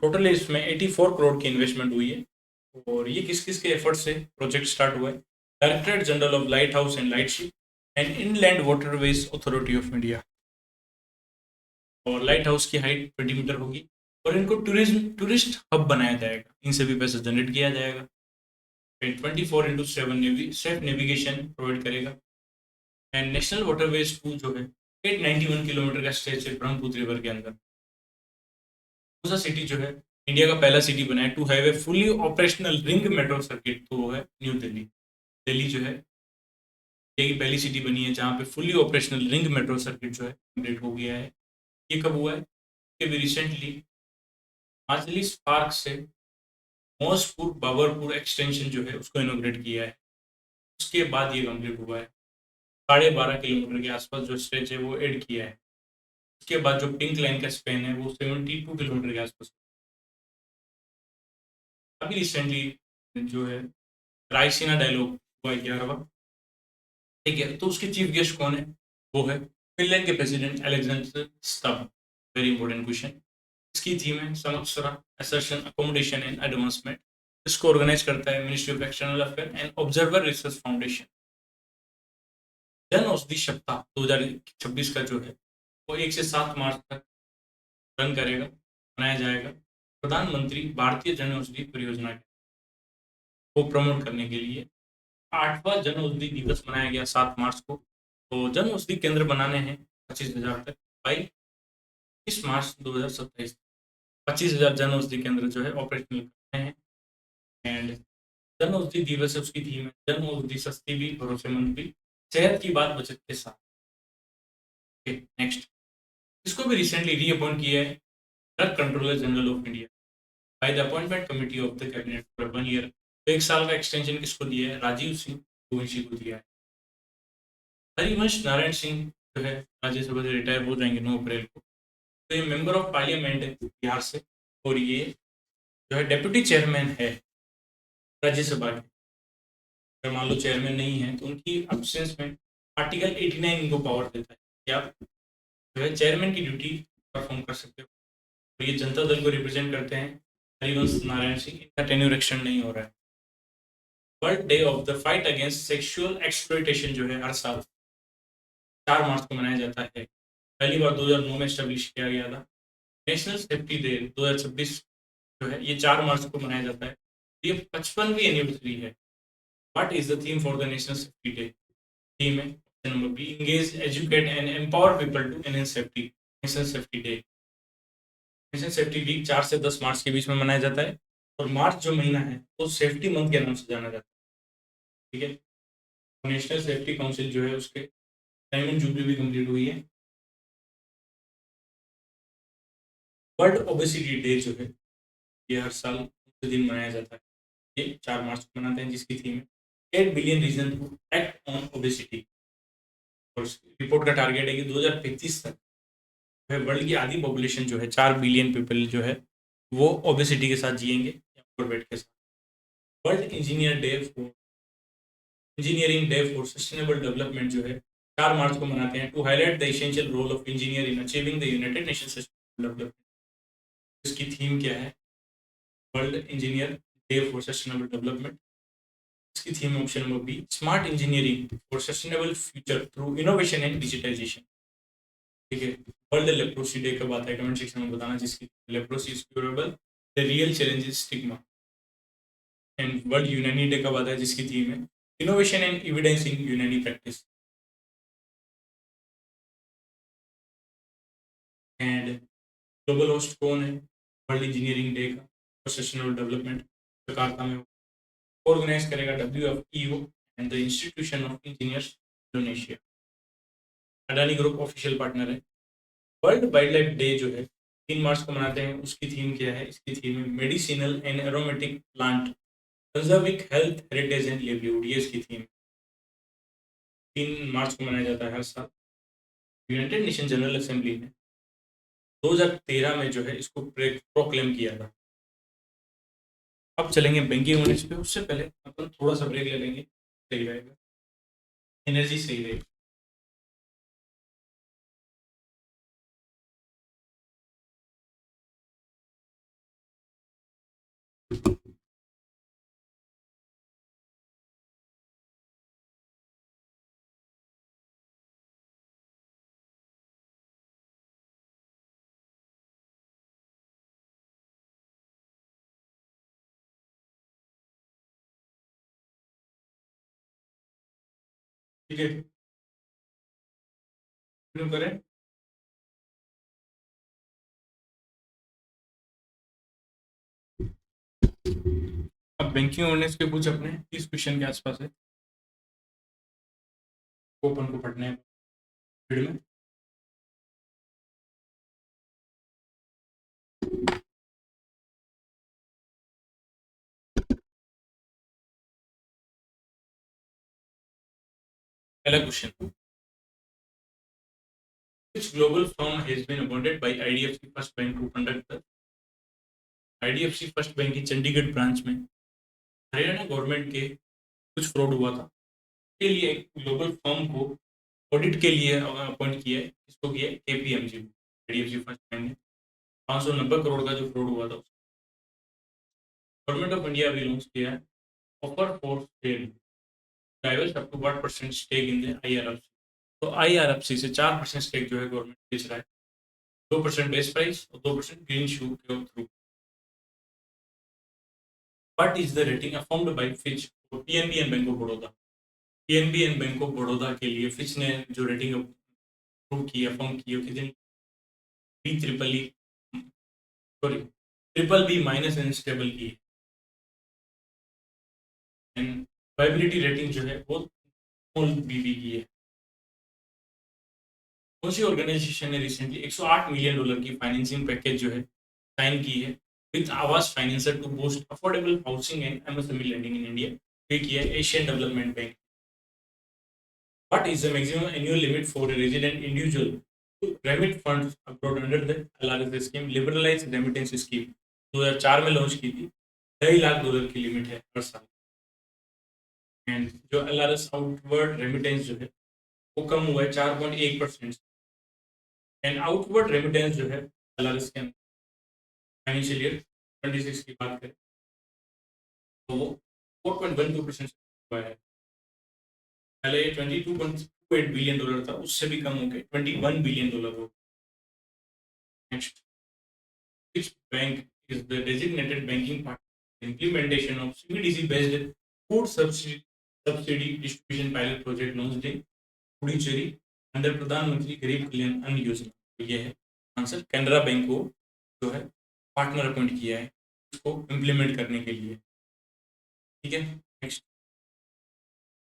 टोटल इसमें 84 करोड़ की इन्वेस्टमेंट हुई है। और ये किस किस के एफर्ट से प्रोजेक्ट स्टार्ट हुआ है? Directorate general of lighthouse and lightship and inland waterways authority of India. और लाइट हाउस की हाइट 20 मीटर होगी और इनको टूरिस्ट हब बनाया जाएगा। इनसे भी पैसा जनरेट किया जाएगा। 24/7 सेफ नेविगेशन प्रोवाइड करेगा। एंड नेशनल वाटरवेज 2 जो है 891 किलोमीटर का स्ट्रेच है ब्रह्मपुत्र रिवर के अंदर। दूसरा सिटी जो है इंडिया का पहला सिटी बना है to have a fully operational ring metro circuit, तो वो है न्यू दिल्ली। दिल्ली जो है इंडिया की पहली सिटी बनी है जहाँ पे fully operational ring metro circuit जो है कंप्लीट हो गया है। ये कब हुआ है? ये भी रिसेंटली हिमाचली स्पार्क से मौजपुर बाबरपुर एक्सटेंशन जो है उसको इनोग्रेट किया है। उसके बाद ये कंप्लीट हुआ है। 12.5 किलोमीटर के आसपास जो स्ट्रेच है वो ऐड किया है। उसके बाद जो पिंक लाइन का स्पेन है वो 72 किलोमीटर के आसपास। अभी रिसेंटली जो है रायसीना डायलॉग हुआ 11वां। ठीक है, तो उसके चीफ गेस्ट कौन है? वो है फिनलैंड के president Alexander Stubb. Very important question. इसकी थीम है समक्सरा असर्शन अकोमोडेशन एंड एडवांसमेंट। इसको ऑर्गेनाइज करता है ministry of external affair and observer research foundation. Jan Aushadhi सप्ताह 2026 का जो है वो 1 से 7 मार्च तक रन करेगा, मनाया जाएगा। प्रधानमंत्री भारतीय जन औषधि परियोजना को प्रमोट करने के लिए 8वां जन औषधि दिवस मनाया गया 7 मार्च को। तो जन औषधि केंद्र बनाने हैं 25,000 तक बाई 30 मार्च 2027। 25,000 जन औषधि केंद्र जो है ऑपरेशनल करने हैं। एंड जन औषधि दिवस है उसकी थीम है जन औषधि सस्ती भी भरोसेमंद भी, सेहत की बात बचत के साथ। नेक्स्ट, इसको भी रिसेंटली रीअपॉइंट किया है drug controller general of India by the appointment committee of the cabinet for 1 year. तो 1 साल का एक्सटेंशन किसको दिया है? राजीव सिंह गोविंशी को दिया है। हरिवंश नारायण सिंह जो है राज्यसभा से रिटायर हो जाएंगे 9 अप्रैल को। तो ये मेंबर ऑफ पार्लियामेंट है बिहार से और ये जो है डेप्यूटी चेयरमैन है राज्यसभा के। अगर मान लो चेयरमैन नहीं है तो उनकी एब्सेंस में आर्टिकल 89 इनको पावर देता है कि आप जो है चेयरमैन की ड्यूटी परफॉर्म कर सकते हो। और ये जनता दल को रिप्रेजेंट करते हैं हरिवंश नारायण सिंह। इनका टेन्योर एक्सटेंड नहीं हो रहा है। World day of the fight against sexual exploitation जो है हर साल 4 मार्च को मनाया जाता है। पहली बार 2009 में एस्टेब्लिश किया गया था। नेशनल सेफ्टी डे 2026 जो है ये 4 मार्च को मनाया जाता है। ये 55वीं एनिवर्सरी है। What is the theme for the national safety day? Theme है option number B engage educate and empower people to enhance safety. National safety day, national safety week 4 से 10 मार्च के बीच में मनाया जाता है। और मार्च जो महीना है वो सेफ्टी मंथ के नाम से जाना जाता है। ठीक है, नेशनल सेफ्टी काउंसिल जो है उसके डायमंड जुबली भी कंप्लीट हुई है। वर्ल्ड ओबेसिटी डे जो है ये हर साल उस दिन मनाया जाता है। ये 4 मार्च को मनाते हैं जिसकी थीम है 8 billion reason to act on obesity. और रिपोर्ट का टारगेट है कि 2035 तक जो है वर्ल्ड की आधी पॉपुलेशन जो है 4 बिलियन पीपल जो है वो ओबेसिटी के साथ जिएंगे या ओवरवेट के साथ। World engineering day for sustainable development जो है 4 मार्च को मनाते हैं to highlight the essential role of engineer in achieving the united nations sustainable development. इसकी थीम क्या है? World engineer day for sustainable development. इसकी theme option number B smart engineering for sustainable future through innovation and digitisation. ठीक है, world leprosy day कब आता है comment section में बताना जिसकी leprosy is curable the real challenge is stigma. And world यूनानी डे कब आता है जिसकी थीम है इनोवेशन एंड एविडेंस इन यूनानी प्रैक्टिस। एंड ग्लोबल होस्ट कौन है वर्ल्ड इंजीनियरिंग डे का फॉर सस्टेनेबल डेवलपमेंट? जकार्ता में ऑर्गेनाइज करेगा WFEO and the institution of engineers Indonesia. Adani group official partner है। वर्ल्ड वाइल्ड लाइफ डे जो है 3 मार्च को मनाते हैं। उसकी थीम क्या है? इसकी थीम है medicinal and aromatic plant conserving health heritage and livelihood. ये इसकी थीम 3 मार्च को मनाया जाता है हर साल। यूनाइटेड नेशन जनरल असेंबली ने 2013 में जो है इसको प्रोक्लेम किया था। अब चलेंगे बैंकिंग यूनिट्स पे, उससे पहले अपन थोड़ा सा ब्रेक ले लेंगे, सही रहेगा, एनर्जी सही रहेगी। ठीक है, शुरू करें। अब बैंकिंग यूनिट्स के कुछ अपने 30 क्वेश्चन के आसपास है, वो अपन को पढ़ने हैं फील्ड में। पहला question, which global firm has been appointed by IDFC First Bank to conduct the IDFC first bank की चंडीगढ़ ब्रांच में हरियाणा गवर्नमेंट के कुछ फ्रॉड हुआ था, के लिए एक ग्लोबल फर्म को ऑडिट के लिए अपॉइंट किया है। इसको किया है KPMG, IDFC फर्स्ट बैंक ने 590 करोड़ का जो फ्रॉड हुआ था, गवर्नमेंट ऑफ इंडिया भी लॉन्च किया है ऑफर फॉर सेल डाइवर्स up to 1% stake in the IRFC। तो IRFC से 4% स्टेक जो है गवर्नमेंट बेच रहा है, 2% बेस प्राइस और 2% ग्रीन शू के through. What is the rating affirmed by Fitch for PNB and Bank of Baroda? PNB and Bank of Baroda के लिए फिच ने जो रेटिंग अप्रूव की, अफर्म की, वो कितनी? B triple E, sorry triple B minus and stable की है। एंड वाइबिलिटी रेटिंग जो है वो स्मॉल बीबी की है। कौन सी ऑर्गेनाइजेशन ने रिसेंटली 108 मिलियन डॉलर की फाइनेंसिंग पैकेज जो है साइन की है with Aavas financier to boost affordable housing and MSME lending in India? ये किया है Asian development bank. What is the maximum annual limit for a resident individual to remit funds abroad under the LRS scheme, liberalized remittance scheme? 2004 में launch की थी, $2.5 लाख की limit है हर साल। And जो LRS आउटवर्ड रेमिटेंस जो है वो कम हुआ है 4.1%। एंड आउटवर्ड रेमिटेंस जो है LRS के अंदर फाइनेंशियल ईयर 26 की बात करें तो वो 4.12% हुआ है। पहले ये $22.28 बिलियन था, उससे भी कम हो गए $21 बिलियन हो। Next, which bank is the designated banking partner in implementation of CBDC based food subsidy distribution pilot project launched in Puducherry under प्रधानमंत्री गरीब कल्याण अन्न योजना? तो ये है आंसर, कैनरा बैंक को जो है पार्टनर अपॉइंट किया है इसको इम्प्लीमेंट करने के लिए। ठीक है, नेक्स्ट,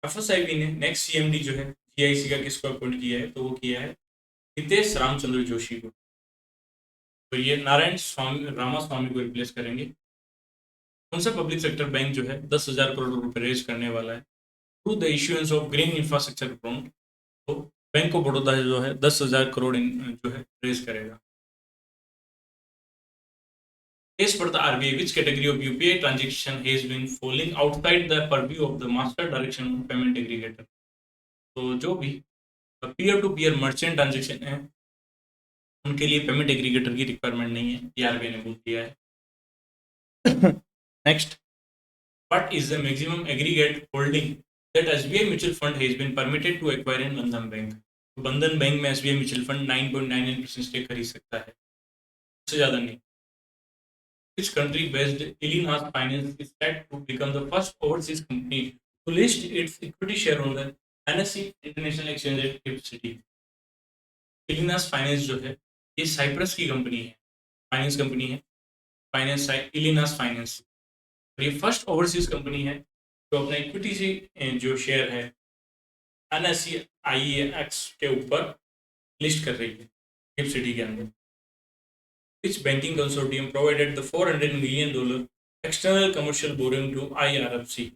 FSIB ने नेक्स्ट CMD जो है GIC का किसको अपॉइंट किया है? तो वो किया है हितेश रामचंद्र जोशी को। तो ये नारायण स्वामी रामास्वामी को रिप्लेस करेंगे। कौन सा पब्लिक सेक्टर बैंक जो है 10,000 करोड़ रुपए रेज करने वाला है through the issuance of green infrastructure bond? तो बैंक ऑफ बड़ौदा जो है 10,000 करोड़ जो है रेज करेगा। As per the RBI, which category of UPI transaction has been falling outside the purview of the master direction of payment aggregator? तो जो भी peer to peer merchant transaction है उनके लिए पेमेंट एग्रीगेटर की रिक्वायरमेंट नहीं है, ये RBI ने बोल दिया है। Next, what is the maximum aggregate holding that SBI mutual fund has been permitted to acquire in Bandhan Bank? तो बंधन बैंक में SBI म्यूचुअल फंड 9.99% स्टेक खरीद सकता है, उससे ज़्यादा नहीं। Which country based Ilinas Finance is set to become the first overseas company to list its equity share on the NSE International Exchange at GIFT City? Ilinas Finance जो है ये Cyprus की कंपनी है, फाइनेंस कंपनी है, finance इलिनास finance. ये first overseas company है जो अपना इक्विटी से जो शेयर है NSE IEX के ऊपर लिस्ट कर रही है गिफ्ट सिटी के अंदर। Which banking consortium provided the $400 million external commercial borrowing to IRFC?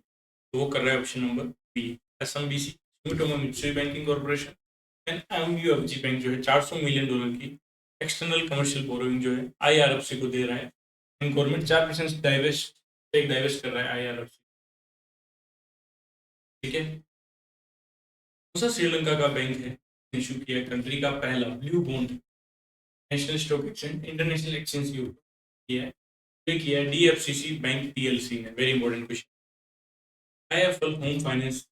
तो वो कर रहा है option number B, SMBC, Sumitomo Mitsui banking corporation. And MUFG bank जो है $400 मिलियन की एक्सटर्नल कमर्शियल बोरोइंग जो है IRFC को दे रहा है। एंड गवर्नमेंट 4% डाइवेस्ट एक डाइवेस्ट कर रहा है IRFC, ठीक है। दूसरा श्रीलंका का बैंक है, इशू किया कंट्री का पहला blue bond national stock exchange international exchange की किया है, ये किया है DFCC बैंक PLC ने। Very important question. IIFL home finance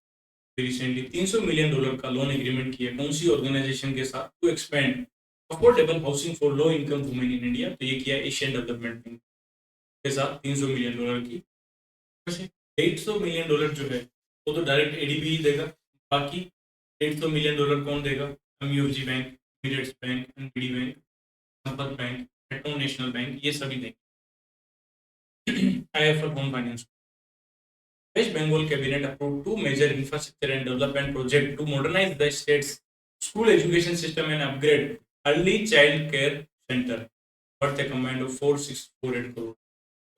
recently $300 million का लोन एग्रीमेंट किया कौन सी ऑर्गेनाइजेशन के साथ, to expand affordable housing for low income women in India. तो ये किया एशियन डेवलपमेंट बैंक के साथ $300 मिलियन की। 150 मिलियन जो है वो तो डायरेक्ट ADB ही देगा, बाकी $150 मिलियन कौन देगा? MUFG bank, Emirates bank, NBD bank, संपर्क बैंक, मेट्रो नेशनल बैंक, ये सभी देंगे। IIFL home finance. West Bengal cabinet approved two major infrastructure and development projects to modernize the state's school education system and upgrade early child care center worth a combined of 4648 crore।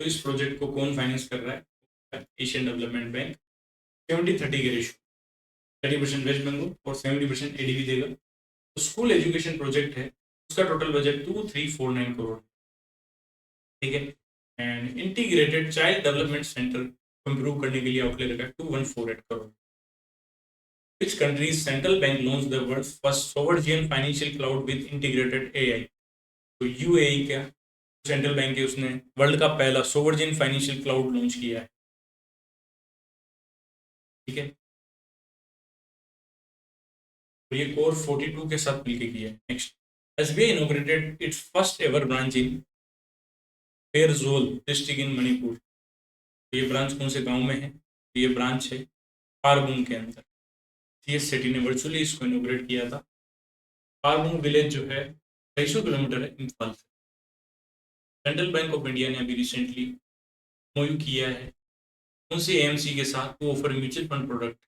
तो इस project को कौन finance कर रहा है? Asian development bank. 70-30 के ratio, 30% waste Bengal और 70% ADB देगा। तो स्कूल एजुकेशन प्रोजेक्ट है, उसका टोटल बजट 2349 करोड़, ठीक है। And integrated child development centre improve करने के लिए आउटले लगा 2148 crore. Which country's central bank launched the world's first sovereign financial cloud with integrated AI? तो UAE का सेंट्रल बैंक है, उसने वर्ल्ड का पहला सोवरजिन फाइनेंशियल क्लाउड लॉन्च किया है, ठीक है। तो ये कोर 42 के साथ मिलकर किया है। Next, SBI inaugurated its first ever branch in Pherzawl district in Manipur. तो ये ब्रांच कौन से गांव में है? तो ये ब्रांच है पारबुंग के अंदर। CS सिटी ने वर्चुअली इसको इनोग्रेट किया था। पारबुंग विलेज जो है 250 किलोमीटर है इम्फाल से। सेंट्रल बैंक ऑफ इंडिया ने अभी रिसेंटली MOU किया है कौन सी AMC के साथ, to offer mutual fund product.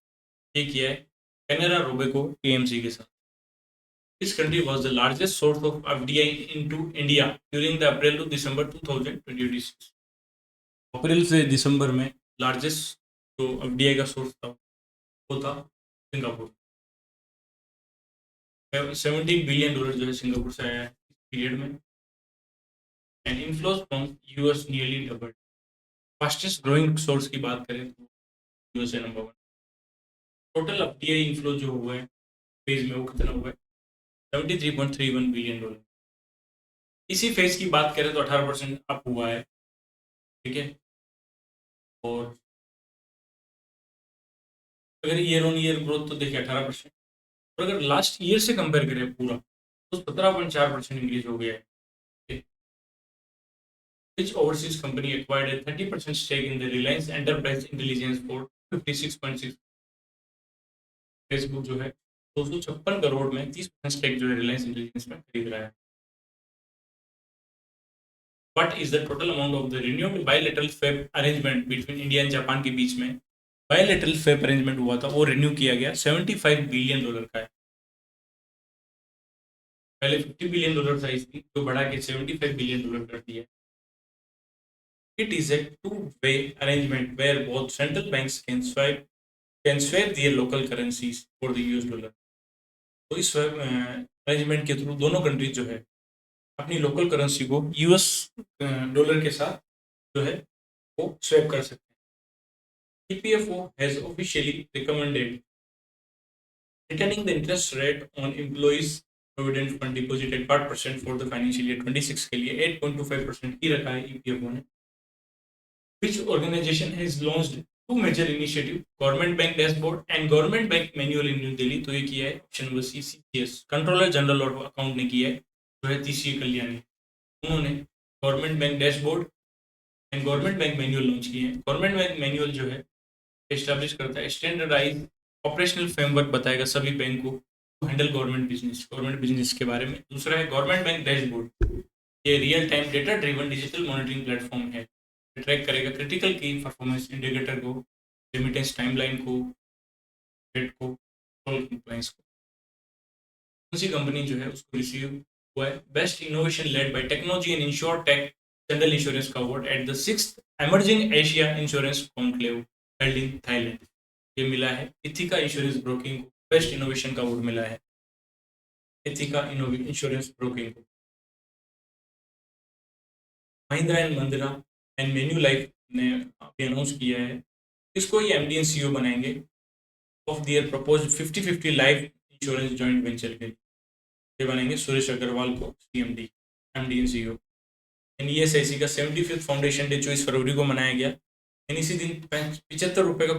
ये किया है कैनरा रोबेको AMC के साथ। This country was the largest source of FDI into India during the April to December 2026। अप्रैल से दिसंबर में लार्जेस्ट जो FDI का सोर्स था वो था सिंगापुर। $17 बिलियन जो है सिंगापुर से आया है इस पीरियड में। And inflows from US nearly doubled. Fastest growing source की बात करें तो USA number 1। Total FDI inflow जो हुआ है फेज में वो कितना हुआ है? $73.31 बिलियन। इसी फेज की बात करें तो 18% अप हुआ है, ठीक है। और अगर ईयर ऑन ईयर ग्रोथ तो देखिए 18%, और अगर लास्ट ईयर से कंपेयर करें पूरा तो 17.4% इंक्रीज हो गया है। Which overseas company acquired a 30% stake in the Reliance Enterprise Intelligence for 56.6? Facebook जो है 256 करोड़ में 30% स्टेक जो है रिलायंस इंटेलिजेंस में खरीद रहा है। What is the total amount of the renewed bilateral FEP arrangement between India and Japan के बीच में बायलैटरल FEP अरेंजमेंट हुआ था, वो रिन्यू किया गया $75 बिलियन का है। पहले $50 बिलियन साइज थी, जो बढ़ा के $75 बिलियन कर दिया। It is a two-way arrangement where both central banks can swap their local currencies for the US dollar। तो इस अरेंजमेंट के थ्रू दोनों कंट्रीज जो है अपनी लोकल करेंसी को US डॉलर के साथ जो है वो स्वैप कर सकते हैं। EPFO has officially recommended returning the interest rate on employees provident fund deposit at 5% for the financial year 26 के लिए 8.25% की रखा है EPFO ने। Which organization has launched two major initiative, Government Bank Dashboard and Government Bank Manual in New Delhi। तो ये किया है option number C CGS, controller general of account ने किया है, जो है TCA कल्याणी। उन्होंने government bank dashboard and government bank manual launch किए हैं। गवर्नमेंट बैंक मैनुअल जो है एस्टैब्लिश करता है स्टैंडर्डाइज ऑपरेशनल फ्रेमवर्क, बताएगा सभी बैंक को हैंडल गवर्नमेंट बिजनेस के बारे में। दूसरा है गवर्नमेंट बैंक डैशबोर्ड, ये real time data driven digital monitoring platform है, ट्रैक करेगा क्रिटिकल की परफॉर्मेंस इंडिकेटर को, रेमिटेंस टाइमलाइन को, डेट को, कंप्लायंस को। उसी कंपनी जो है उसको रिसीव हुआ है best innovation led by technology and insuretech general insurance का award at the 6th emerging Asia insurance conclave held in Thailand. ये मिला है इथिका इंश्योरेंस ब्रोकिंग को, बेस्ट इनोवेशन का अवार्ड मिला है इथिका इंश्योरेंस ब्रोकिंग को। महिंद्रा एंड मंदिरा एंड मेन्यू लाइफ ने अभी अनाउंस किया है, इसको ये एमडी एंड सीईओ बनाएंगे of their propose 50-50 life insurance joint venture के लिए। ये बनेंगे सुरेश अग्रवाल को CMD, MD and CEO. ESIC का 75th फाउंडेशन डे 24 फरवरी को मनाया गया। इसी दिन 75 रुपये का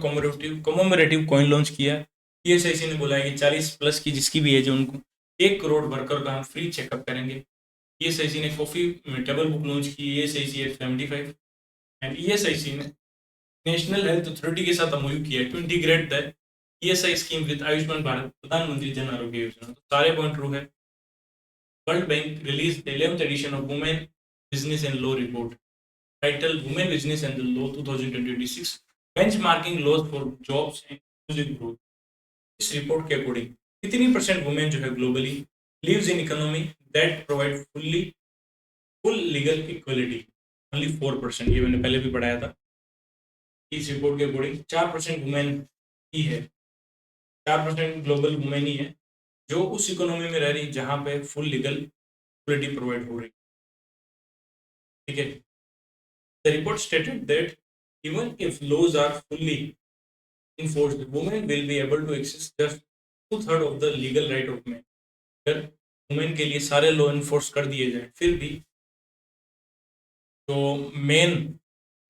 कॉमोमरेटिव कॉइन लॉन्च किया। ईएसआईसी ने बोला है कि 40+ की जिसकी भी एज है उनको 1 करोड़ वर्कर का हम फ्री चेकअप करेंगे। ईएसआईसी ने कॉफी टेबल बुक लॉन्च की, ईएसआईसी एट 75। एंड ईएसआईसी ने नेशनल हेल्थ अथॉरिटी के साथ एमओयू किया है to integrate the ESI scheme with Ayushman Bharat Pradhan Mantri Jan Arogya Yojana. तो सारे पॉइंट ट्रू है। World bank release the 11th edition of women business and law report title women business and the law 2026 benchmarking laws for jobs and inclusive growth. इस report के according कितनी percent women जो है globally lives in economy that provide full legal equality? Only 4%। ये मैंने पहले भी पढ़ाया था। इस रिपोर्ट के अकॉर्डिंग 4% वुमेन ही है, 4% ग्लोबल वुमेन ही है जो उस इकोनॉमी में रह रही जहां पे फुल लीगल इक्वलिटी प्रोवाइड हो रही। ठीक है। The report stated that even if laws are fully enforced, women will be able to access just 2/3 of the legal right of men। अगर वुमेन के लिए सारे लॉ इन्फोर्स कर दिए जाए फिर भी तो मेन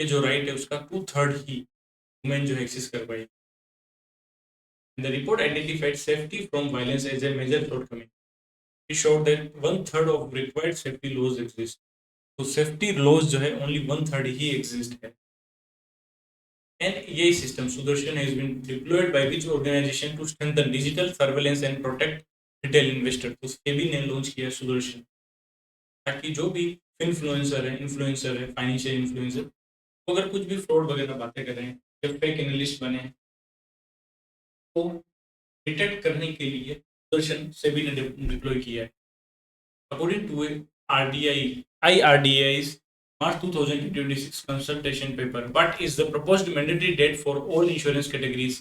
के जो राइट है उसका 2/3 ही वुमेन जो है एक्सेस कर पाएगी। The report identified safety from violence as a major shortcoming. It showed that 1/3 of required safety laws exist। तो सेफ्टी लॉज जो है ओनली 1/3 ही एग्जिस्ट है। And यही system Sudarshan has been deployed by which organization to strengthen digital surveillance and protect retail investor। तो SEBI ने launch किया सुदर्शन ताकि जो भी इन्फ्लुएंसर है फाइनेंशियल इन्फ्लुएंसर, तो अगर कुछ भी फ्रॉड वगैरह बातें कर रहे हैं या फेक एनालिस्ट बने तो डिटेक्ट करने के लिए सुदर्शन SEBI ने डिप्लॉय किया है। According to RDI IRDAI's March 2026 consultation paper, what is the proposed mandatory date for all insurance categories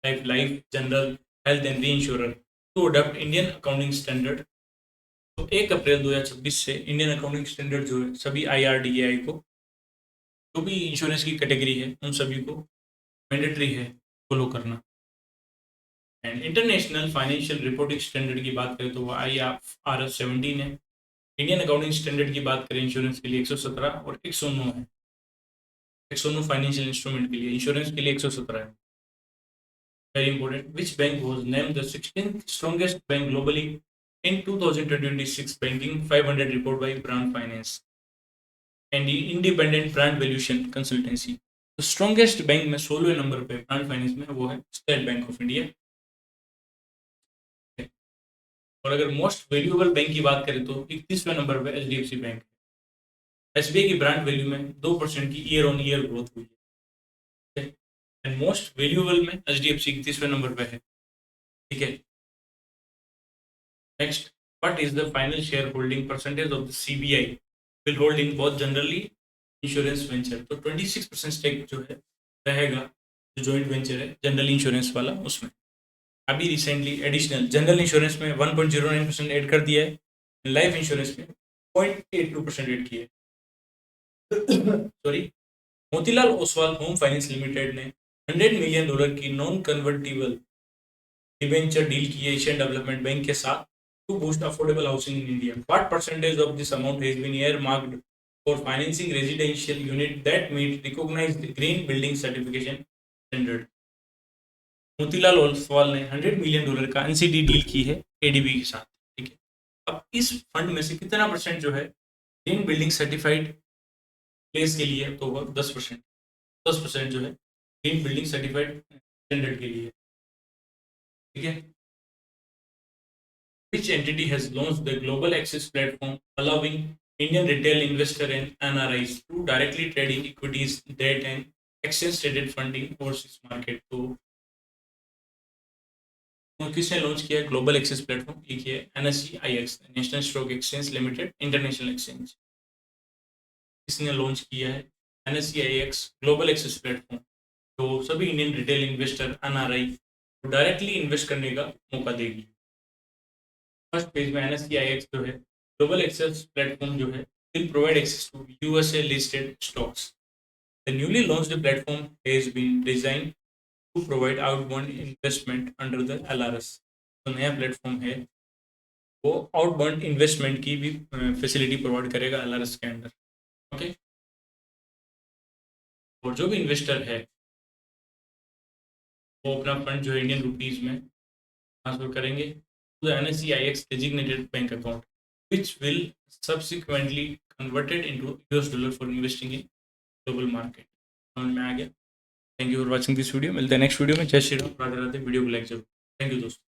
like life, general, health and reinsurer to adopt Indian accounting standard? तो 1 April 2026 से Indian accounting standard जो है सभी IRDAI को जो भी insurance की category है उन सभी को मैंडेटरी है फॉलो करना। And international financial reporting standard की बात करें तो वो IFRS 17 है। इंडियन अकाउंटिंग स्टैंडर्ड की बात करें इंश्योरेंस के लिए 117 और 109 है। 109 फाइनेंशियल इंस्ट्रूमेंट के लिए, इंश्योरेंस के लिए 117 है। Very important. Which bank was named the 16th strongest bank globally in 2026 banking 500 report by brand finance and independent brand valuation consultancy. तो स्ट्रॉन्गेस्ट बैंक में 16वें नंबर पे ब्रांड फाइनेंस में वो है स्टेट बैंक ऑफ इंडिया। और अगर most valuable bank की बात करें तो 31वें नंबर पे HDFC बैंक है। SBI की ब्रांड वैल्यू में 2% की ईयर ऑन ईयर ग्रोथ हुई है। एंड मोस्ट वैल्यूएबल में HDFC 31वें नंबर पे है। ठीक है। Next, what is the final share holding percentage of the CBI will hold in both generally insurance venture? तो 26% स्टेक जो है रहेगा जो जॉइंट वेंचर है जनरल इंश्योरेंस वाला उसमें। अभी रिसेंटली एडिशनल जनरल इंश्योरेंस में 1.09% ऐड कर दिया है, लाइफ इंश्योरेंस में 0.82% ऐड किया है। Sorry, Motilal Oswal home finance limited ने $100 मिलियन की नॉन कन्वर्टिबल डिबेंचर डील की है एशियन डेवलपमेंट बैंक के साथ to boost affordable housing in India. What percentage of this amount has been earmarked for financing residential unit that meet recognized green building certification standard? Motilal Oswal ने $100 million का NCD deal की है ADB के साथ। ठीक है। अब इस फंड में से कितना परसेंट जो है ग्रीन बिल्डिंग सर्टिफाइड प्लेस के लिए, तो वो 10%। 10% जो है ग्रीन बिल्डिंग सर्टिफाइड स्टैंडर्ड के लिए। ठीक है। Which entity has launched the Global Access platform allowing Indian retail investor and NRIs to directly trade in equities, debt and exchange traded funding overseas market? तो किसने लॉन्च किया है global access platform? एक है NSE-IX national stock exchange limited international exchange. इसने launch किया है NSE-IX global access platform जो सभी इंडियन रिटेल इन्वेस्टर NRI को डायरेक्टली इन्वेस्ट करने का मौका देगी। फर्स्ट पेज में NSE-IX जो है ग्लोबल एक्सेस प्लेटफॉर्म जो है will provide access to USA listed stocks. The newly launched platform has been design to provide outbound investment under the LRS। तो नया प्लेटफॉर्म है वो आउटबाउंड इन्वेस्टमेंट की भी फैसिलिटी प्रोवाइड करेगा LRS के अंडर। ओके, और जो भी इन्वेस्टर है वो अपना फंड जो है इंडियन रुपीज में ट्रांसफर करेंगे to the NSE-IX designated bank account, which will subsequently converted into US dollar for investing in global market। समझ में आ गया? Thank you for watching this video. मिलते हैं नेक्स्ट वीडियो में। जय श्री राम, राधे राधे। वीडियो को लाइक जरूर। थैंक यू दोस्तों।